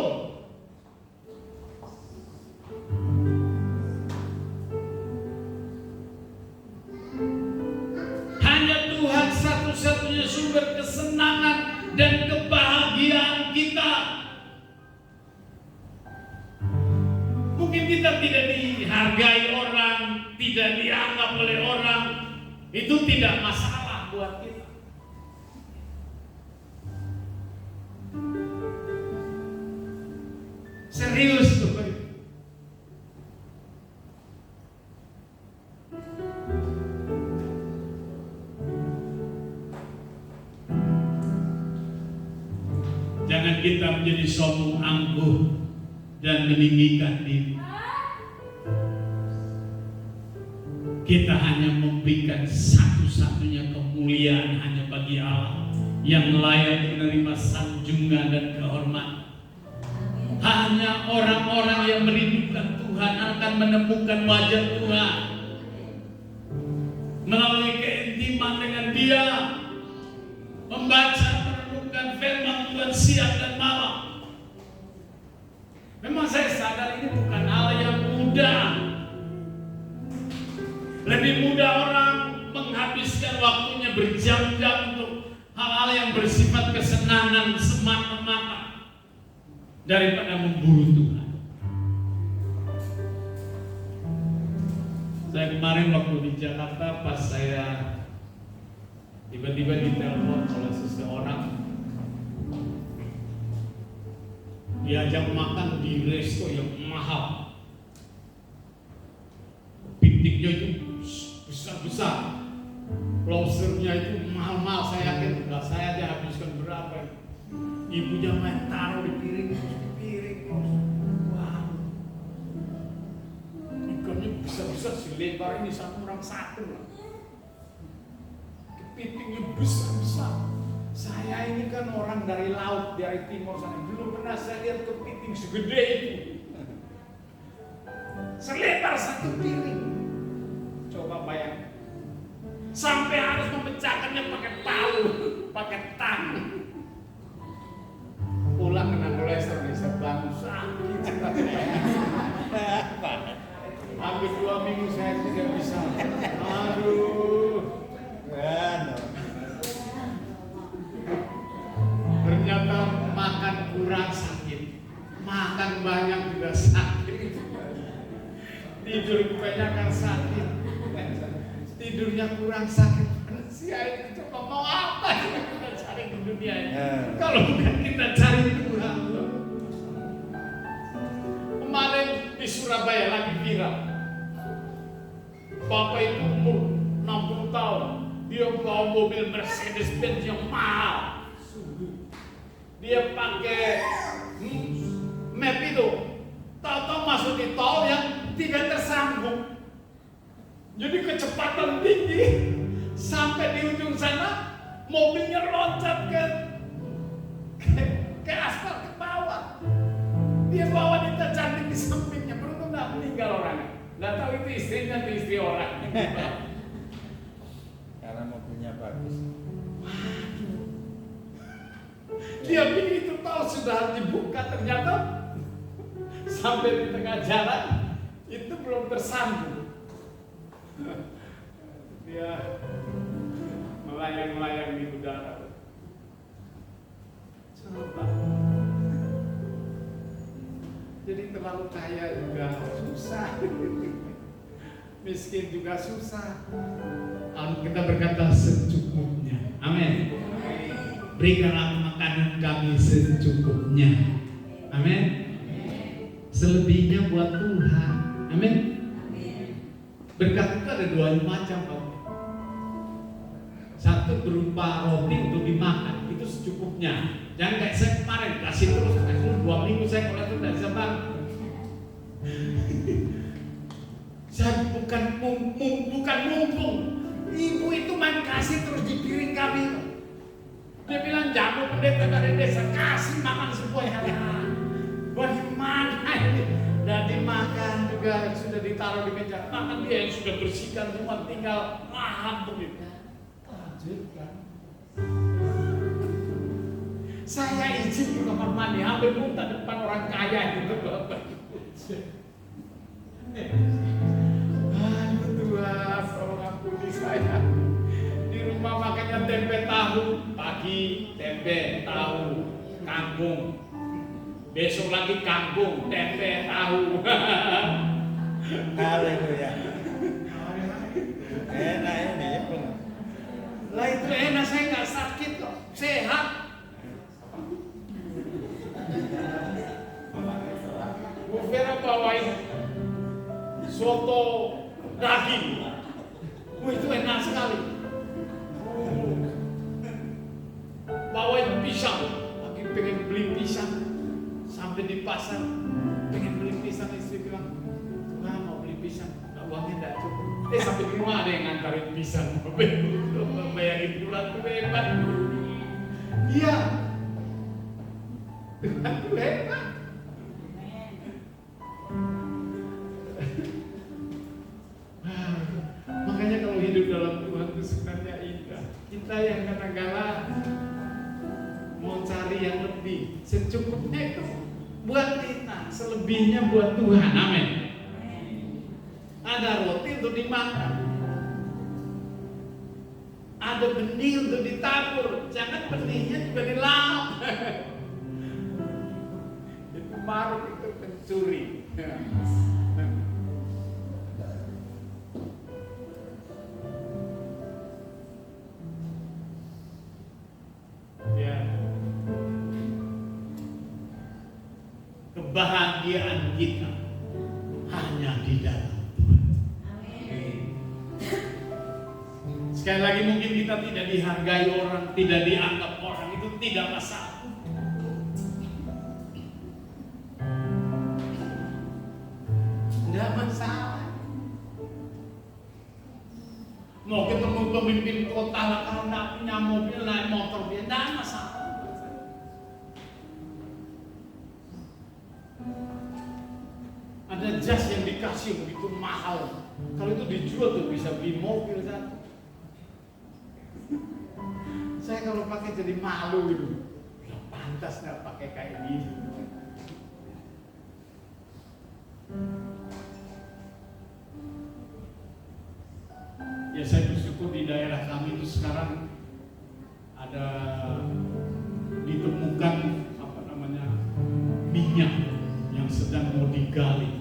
Hanya Tuhan satu-satunya sumber kesenangan dan kebahagiaan kita. Mungkin kita tidak dihargai orang, tidak dianggap oleh orang, itu tidak masalah buat kita. Serius Bapak Ibu. Jangan kita menjadi sombong angkuh dan meninggikan diri. Kita hanya memberikan satu-satunya kemuliaan hanya bagi Allah yang layak menerima sanjungan dan kehormatan. Hanya orang-orang yang merindukan Tuhan akan menemukan wajah Tuhan melalui keintiman dengan Dia, membaca, merenungkan firman Tuhan siang dan malam. Memang saya sadar ini bukan hal yang mudah. Lebih mudah orang menghabiskan waktunya berjam-jam untuk hal-hal yang bersifat kesenangan semata-mata daripada memburu Tuhan. Saya kemarin waktu di Jakarta, pas saya tiba-tiba ditelepon oleh seseorang, diajak makan di resto yang mahal, pitiknya itu besar-besar, lobsternya itu mahal-mahal. Saya yakin enggak, saya aja habiskan berapa. Ibunya main taruh di piring, wow, ikannya besar-besar selebar ini satu orang satu lah. Kepitingnya besar-besar. Saya ini kan orang dari laut, dari timur sana, belum pernah saya lihat kepiting segede itu. Selebar satu piring. Coba bayang. Sampai harus memecahkannya pakai palu, pakai tang. Pulang kena kolesterol, saya bangun, makan banyak juga sakit, tidur kebanyakan sakit, tidurnya kurang sakit. Manusia itu mau apa yang kita cari di dunia ini? Kalau bukan kita cari Tuhan. Kemarin di Surabaya lagi viral, bapak itu umur 60 tahun, dia bawa mobil Mercedes-Benz yang mahal. Dia pakai map itu, tahu-tahu masuk di tol yang tidak tersambung. Jadi kecepatan tinggi, sampai di ujung sana mobilnya loncat ke aspal ke bawah. Dia bawa wanita cantik di sampingnya, beruntung nggak meninggal orangnya. Nggak tahu itu istrinya atau istri orang. Karena mobilnya bagus. Dia begitu tahu sudah dibuka, ternyata sampai di tengah jalan itu belum tersambung. Dia melayang-layang di udara. Coba. Jadi terlalu kaya juga susah, miskin juga susah. Kita berkata secukupnya. Amin. Berikanlah makanan kami secukupnya. Amin. Selebihnya buat Tuhan. Amin. Berkat itu ada dua macam, Pak. Satu berupa roti untuk dimakan, itu secukupnya. Jangan kayak saya kemarin kasih terus 2 minggu saya kalau itu tidak bisa bangun. Saya bukan mumpung. Ibu itu main kasih terus di piring kami. Dia bilang, jamu pendeta dari desa kasih makan semuanya. Bagaimana ini? Dan dimakan juga sudah ditaruh di meja. Makan dia yang sudah bersihkan semua, tinggal lahap begitu. Lanjutkan. Saya izin ke kamar mandi, ambil muntah depan orang kaya gitu, Bapak. Aduh Tuhan, tolong ampuni saya. Di rumah makannya tempe tahu, pagi tempe tahu, kangkung. Besok lagi kangkung, tempe tahu. Haleluya. Enak ini ya benar. Lah itu enak, saya nggak sakit kok, sehat. Bu Vera bawain soto daging, itu enak sekali. Bawain pisang, lagi pengen beli pisang, sampai di pasar pengen beli pisang, istri bilang, "Wah, mau beli pisang, uangnya nggak cukup." Sampai di rumah ada yang ngantarin pisang, bayangin bulan tuh hebat. Iya, Tuhan tuh hebat. Makanya kalau hidup dalam Tuhan itu sebenarnya indah. Kita yang kadang-kadang mau cari yang lebih, secukupnya itu buat kita, selebihnya buat Tuhan. Amin. Ada roti untuk dimakan, ada benih untuk ditabur, jangan benihnya juga dilap. Itu maruk, itu pencuri. Ya. Kebahagiaan kita hanya di dalam Tuhan. Sekali lagi, mungkin kita tidak dihargai orang, tidak dianggap orang, itu tidak masalah. Tidak masalah. Mau ketemu pemimpin kota lah, karena punya mobil, naik motor, dia tidak masalah. Ada jas yang dikasih begitu mahal, kalau itu dijual tuh bisa beli mobil satu. Saya kalau pakai jadi malu gitu, ya pantas nggak pakai kayak gini. Ya saya bersyukur di daerah kami itu sekarang ada ditemukan minyak yang sedang mau digali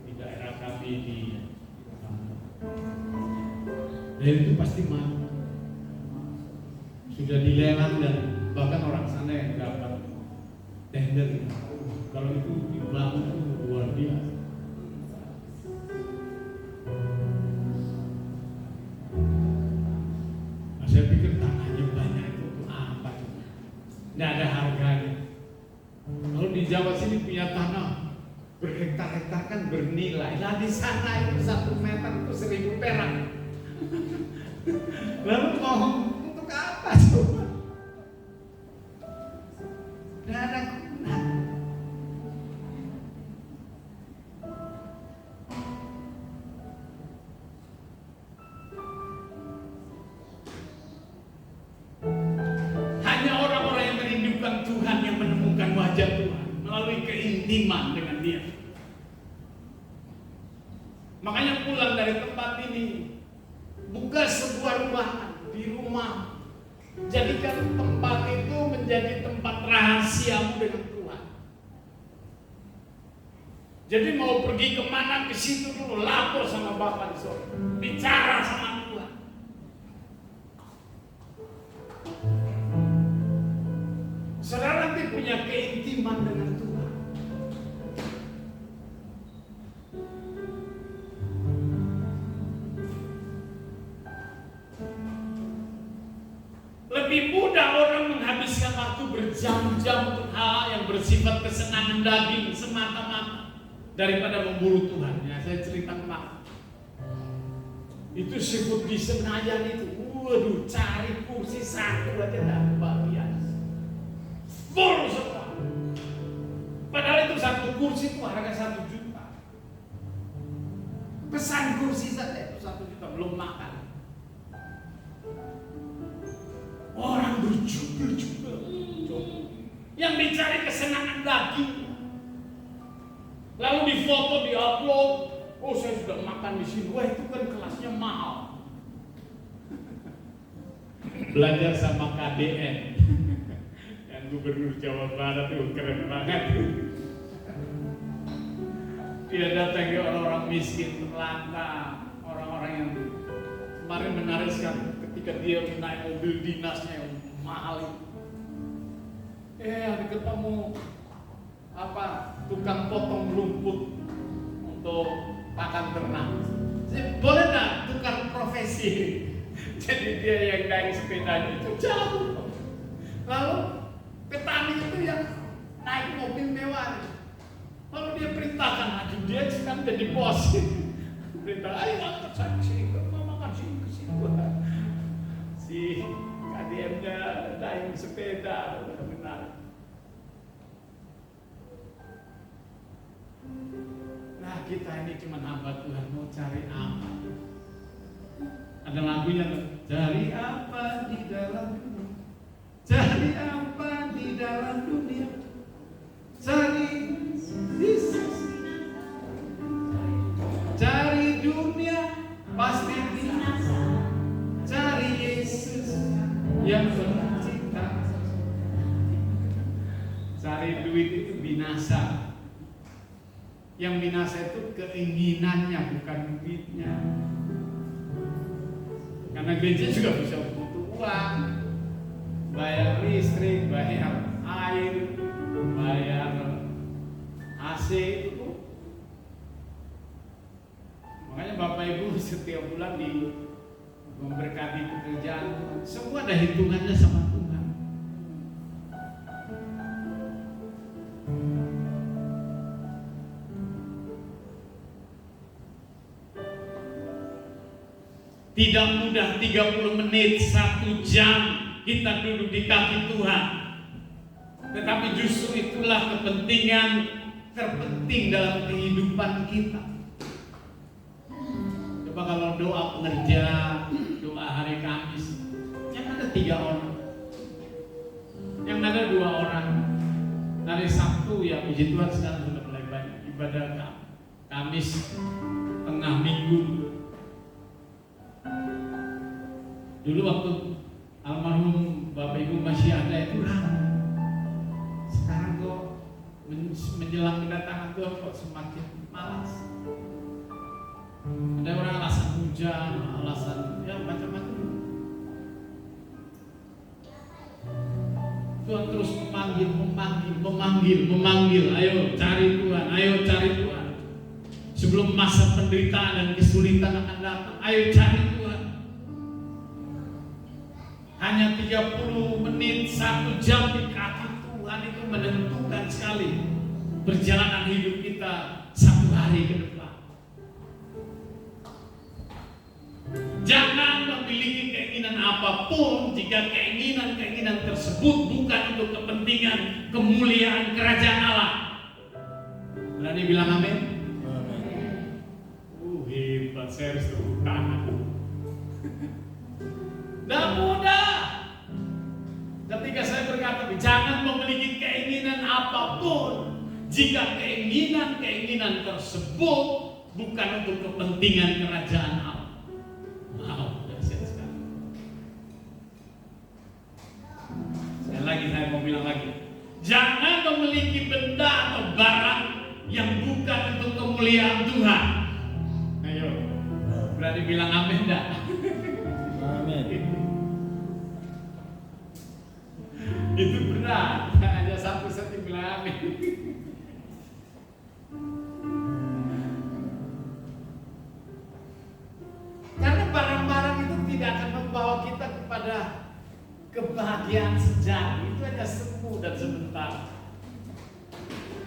di daerah kami di dan itu pasti mati. Sudah dilelang dan bahkan orang sana yang dapat tender. Kalau itu dibangun itu luar biasa. Nah, saya pikir tanahnya banyak itu untuk apa? Nggak ada harganya. Kalau di Jawa sini punya tanah berhektar-hektar kan bernilai. Nah di sana itu 1 meter itu 1.000 perak. Lalu mau untuk apa coba? Nggak ada guna. Hanya orang-orang yang merindukan Tuhan yang menemukan wajah Tuhan melalui keintiman dengan Dia. Makanya pulang dari tempat ini, buka sebuah ruangan di rumah. Jadikan tempat itu menjadi tempat rahasiamu dengan Tuhan. Jadi mau pergi kemana, ke situ dulu lapor sama Bapak di sorga, bicara sama Tuhan. Saudara nanti punya keintiman dengan Tuhan. Lebih mudah orang menghabiskan waktu berjam-jam untuk hal yang bersifat kesenangan daging semata-mata daripada memburu Tuhan. Ya, saya cerita kemarin. Itu sebut di Senayan itu, waduh, cari kursi satu aja dah bagian. Full semua. Padahal itu satu kursi itu harga 1 juta. Pesan kursi saja itu 1 juta, belum makan. Orang berjubel-jubel, yang dicari kesenangan daging, lalu difoto, diupload. Oh, saya sudah makan di sini. Wah, itu kan kelasnya mahal. Belajar sama KDN, yang Gubernur Jawa Barat itu keren banget. Dia datangi orang-orang miskin, terlantar, orang-orang yang kemarin menarik sekali. Ketika dia naik mobil dinasnya yang mahal, ada ketemu tukang potong rumput untuk pakan ternak. Boleh nggak tukar profesi? Jadi dia yang naik sepedanya itu jauh. Lalu petani itu yang naik mobil mewah. Lalu dia perintahkan, aduh dia kan jadi bos. Perintah, ayo antar saya ke sini, mau makan sini ke sini. Si KDM-nya naik sepeda, benar. Nah, kita ini cuma hamba Tuhan, mau cari apa? Ada lagunya, cari apa di dalam dunia? Cari apa di dalam dunia? Cari Yesus. Cari dunia pasti binasa. Cari Yesus yang pencipta. Cari duit itu binasa. Yang binasa itu keinginannya, bukan duitnya. Karena gereja juga bisa butuh uang, bayar listrik, bayar air, bayar AC itu. Makanya Bapak Ibu setiap bulan memberkati pekerjaan, semua ada hitungannya sama Tuhan. Tidak mudah 30 menit, 1 jam kita duduk di kaki Tuhan. Tetapi justru itulah kepentingan terpenting dalam kehidupan kita. Coba kalau doa pengerja, doa hari Kamis, yang ada 3 orang, yang ada 2 orang. Hari Sabtu ya puji Tuhan sekarang sudah mulai banyak ibadah Kamis tengah minggu. Dulu waktu almarhum Bapak Ibu masih ada itu ramai. Sekarang kok menjelang kedatangan Tuhan kok semakin malas. Ada orang alasan hujan, alasan ya macam-macam. Tuhan terus memanggil. Ayo cari Tuhan. Sebelum masa penderitaan dan kesulitan akan datang, ayo cari Tuhan. Hanya 30 menit, 1 jam di kaki Tuhan itu menentukan sekali perjalanan hidup kita 1 hari ke depan. Jangan memiliki keinginan apapun jika keinginan tersebut bukan untuk kepentingan kemuliaan kerajaan Allah. Berani bilang amin? Hebat, saya harus tepuk tangan. Tidak mudah. Ketika saya berkata, jangan memiliki keinginan apapun jika keinginan tersebut bukan untuk kepentingan kerajaan Allah. Wow, dahsyat sekali. Sekali lagi saya mau bilang lagi, jangan memiliki benda atau barang yang bukan untuk kemuliaan Tuhan. Ayo, berani bilang amin enggak? Amin. Itu benar, hanya satu bilang amin. Karena barang-barang itu tidak akan membawa kita kepada kebahagiaan sejati. Itu hanya semu dan sebentar.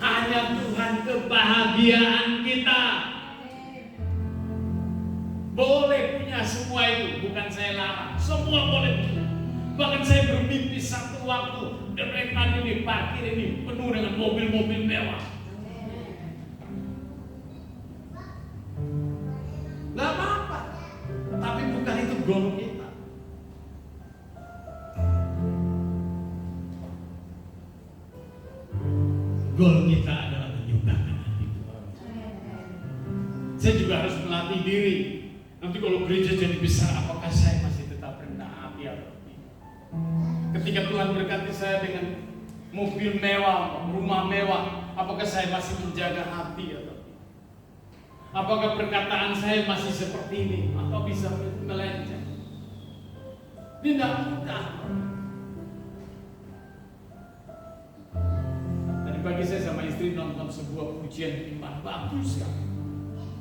Hanya Tuhan kebahagiaan kita. Boleh punya semua itu, bukan saya larang. Semua boleh punya. Bahkan saya bermimpi satu waktu deretan ini, parkir ini penuh dengan mobil-mobil mewah. Gak apa-apa, tapi bukan itu goal kita. Goal kita adalah menyukakan hati Tuhan. Saya juga harus melatih diri. Nanti kalau gereja jadi besar, apakah saya masih tetap rendah hati atau tidak? Ketika Tuhan berkati saya dengan mobil mewah, rumah mewah, apakah saya masih menjaga hati atau tidak? Apakah perkataan saya masih seperti ini atau bisa melenceng? Ini tidak mudah. Tadi pagi saya sama istri nonton sebuah pujian iman bagus kan.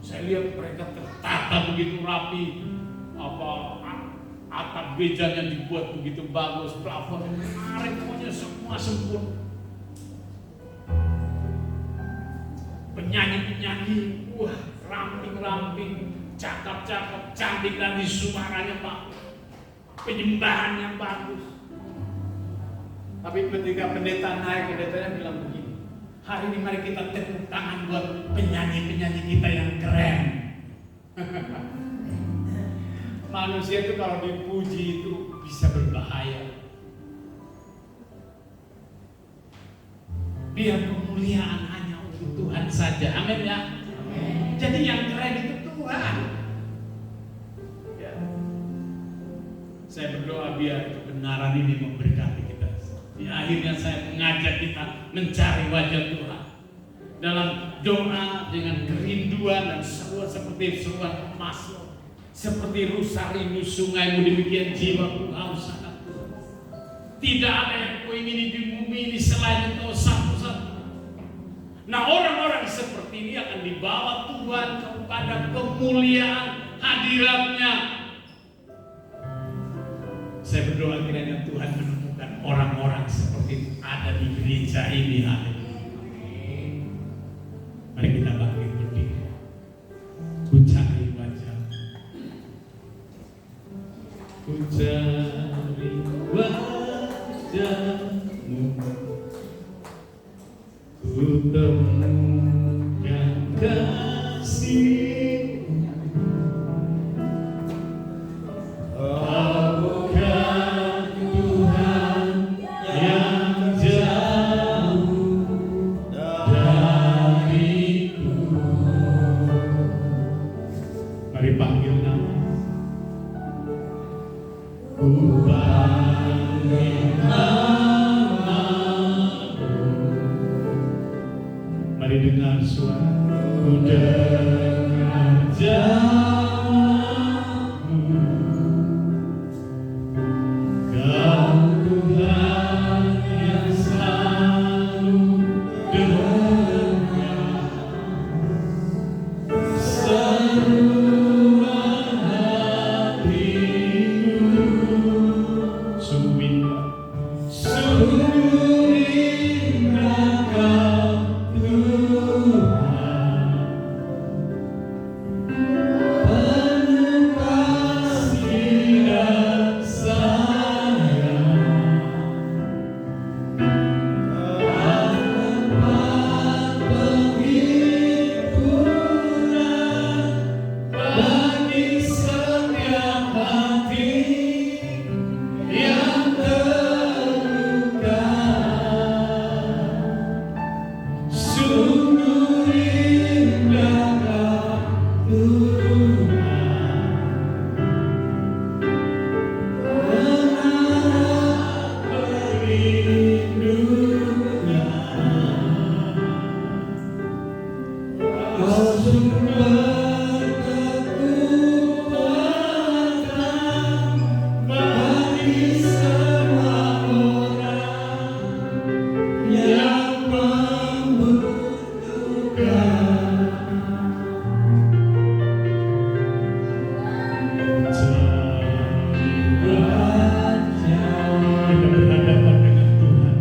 Saya lihat mereka tertata begitu rapi, atap gerejanya dibuat begitu bagus, plafon menarik, pokoknya semua sempurna. Penyanyi-penyanyi, wah ramping-ramping, cakep-cakep, cantik dan suaranya bagus, penyembahannya bagus. Tapi ketika pendeta naik, pendetanya bilang begini, hari ini mari kita tepuk tangan buat penyanyi-penyanyi kita yang keren. Manusia itu kalau dipuji itu bisa berbahaya. Biar kemuliaan hanya untuk Tuhan saja. Amin ya. Amin. Jadi yang keren itu Tuhan. Ya. Saya berdoa biar kebenaran ini memberkati kita. Di akhirnya saya mengajak kita mencari wajah Tuhan dalam doa dengan kerinduan dan seruan seperti seruan emas, seperti rusa rindu sungaimu, demikian jiwaku haus akan Tuhan. Tidak ada yang kau ingini di bumi ini selain Engkau satu-satu. Nah, orang-orang seperti ini akan dibawa Tuhan kepada kemuliaan hadiratnya. Saya berdoa kiranya Tuhan menemukan orang-orang seperti itu ada di gereja ini hari ini. Mari kita bangkit berdiri. Ku cari wajah-Mu, ku cari wajah-Mu, ku temukan kasih. Bukan Tuhan yang jauh dariku. Mari panggil nama. Ku panggil nama-Mu, Mari dengar suara. Ku dengar jawabmu, Kau Tuhan yang selalu dengar seruan hatiku. Sungguh indah Kau Tuhan, penuh kasih dan sayang. Kau tempat penghiburan bagi setiap hati yang terluka. Sungguh indah Kau Tuhan, menara perlindungan. Kau sumber kekuatan bagi semua orang yang membutuhkan. Kita berhadapan dengan Tuhan.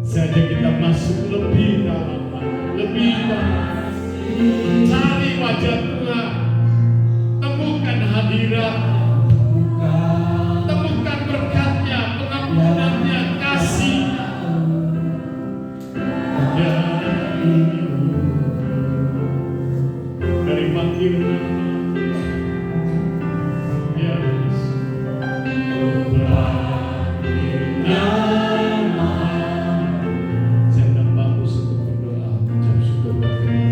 Saja kita masuk lebih dalam, lebih dalam. Cari wajah Tuhan, temukan hadirat, temukan berkat-Nya, pengampunannya, kasih-Nya. Dari panggil nama, ya Yesus. Nama, saya akan bagus untuk berdoa, mengucap syukur buat Tuhan.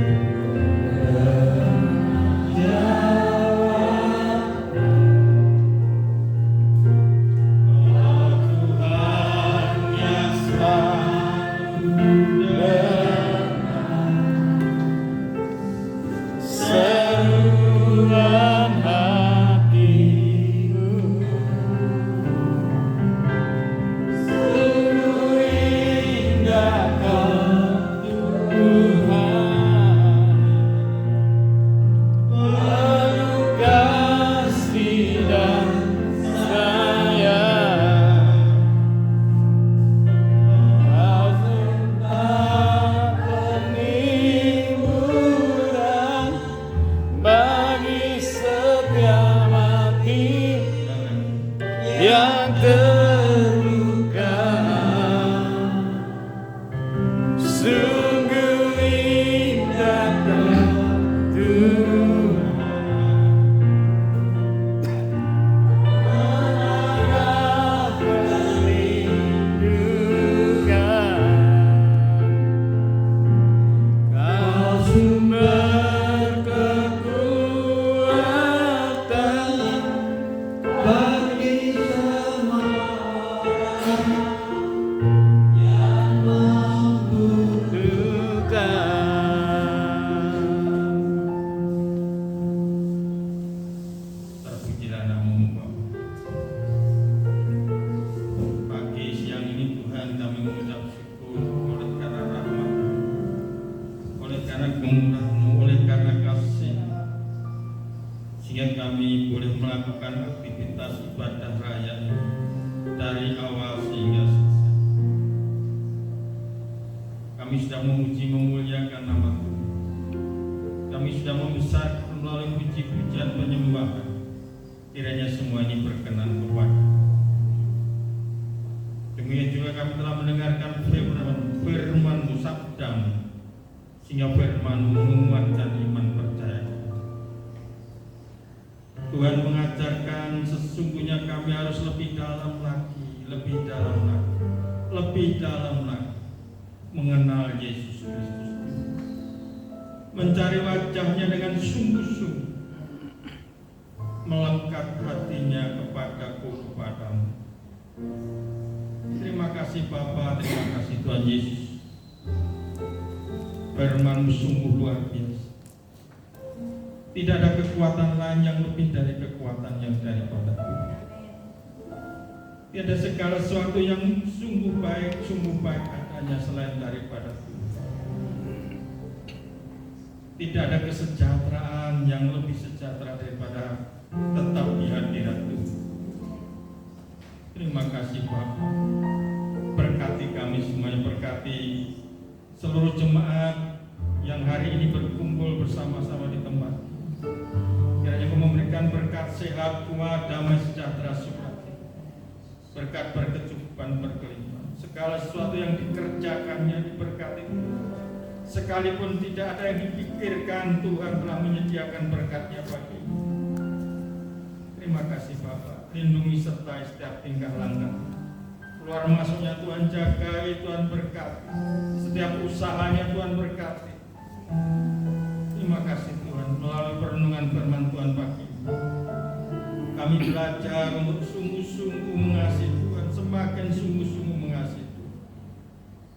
Yang terluka, sungguh indah Kau Tuhan, menara perlindungan. Kau sumber kekuatan bagi semua orang yang membutuhkan. Terpujilah nama-Mu Bapa. Pagi siang ini Tuhan kami mengucap syukur oleh karena rahmat-Mu, oleh karena kemurahan-Mu, oleh karena kasih, sehingga kami boleh melakukan aktivitas ibadah raya ini dari awal sehingga selesai. Kami sudah memuji memuliakan nama-Mu. Kami sudah membesarkan melalui puji-pujian penyembahan. Kiranya semua ini berkenan kepada. Demikian juga kami telah mendengarkan firman-Mu, sabda-Mu, sehingga firman-Mu menguatkan iman percaya. Tuhan mengajarkan sesungguhnya kami harus lebih dalam lagi, lebih dalam lagi, lebih dalam lagi mengenal Yesus Kristus, mencari wajah-Nya dengan sungguh-sungguh, melekat hatinya kepadamu. Terima kasih Bapa, terima kasih Tuhan Yesus. firman-Mu sungguh luar biasa. Tidak ada kekuatan lain yang lebih dari kekuatan yang daripada Tuhan. Tiada segala sesuatu yang sungguh baik adanya selain daripada Tuhan. Tidak ada kesejahteraan yang lebih sejahtera daripada tetap di hadirat Tuhan. Terima kasih Bapa. Berkati kami semuanya, berkati seluruh jemaat yang hari ini berkumpul bersama-sama di tempat. Kiranya Kau memberikan berkat sehat, kuat, damai, sejahtera, sukacita, berkat berkecukupan, berkelimpahan. Segala sesuatu yang dikerjakannya diberkati. Sekalipun tidak ada yang dipikirkan, Tuhan telah menyediakan berkatnya bagi. Terima kasih Bapa. Lindungi sertai setiap tingkah langkah. Keluar masuknya Tuhan jagai, Tuhan berkati. Setiap usahanya Tuhan berkati. Terima kasih Tuhan, melalui perenungan firman Tuhan pagi kami belajar untuk sungguh-sungguh mengasihi Tuhan, semakin sungguh-sungguh mengasihi Tuhan.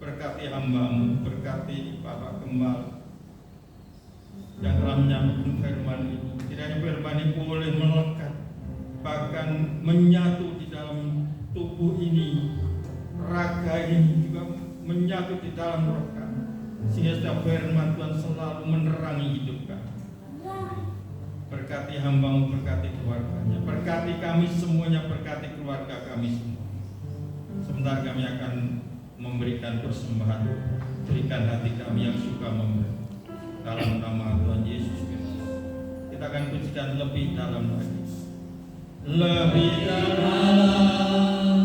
Berkati hamba-Mu, berkati Bapak Gembala yang telah menyampaikan firman ini. Kiranya firman ini boleh melekat, bahkan menyatu di dalam tubuh ini, raga ini juga menyatu di dalam roh kami, sehingga setiap firman Tuhan selalu menerangi hidup kami. Berkati hamba-Mu, berkati keluarganya, berkati kami semuanya, berkati keluarga kami semua. Sebentar kami akan memberikan persembahan. Berikan hati kami yang suka memberi. Dalam nama Tuhan Yesus Kristus, kita akan pujikan lebih dalam lagi. Lebih dalam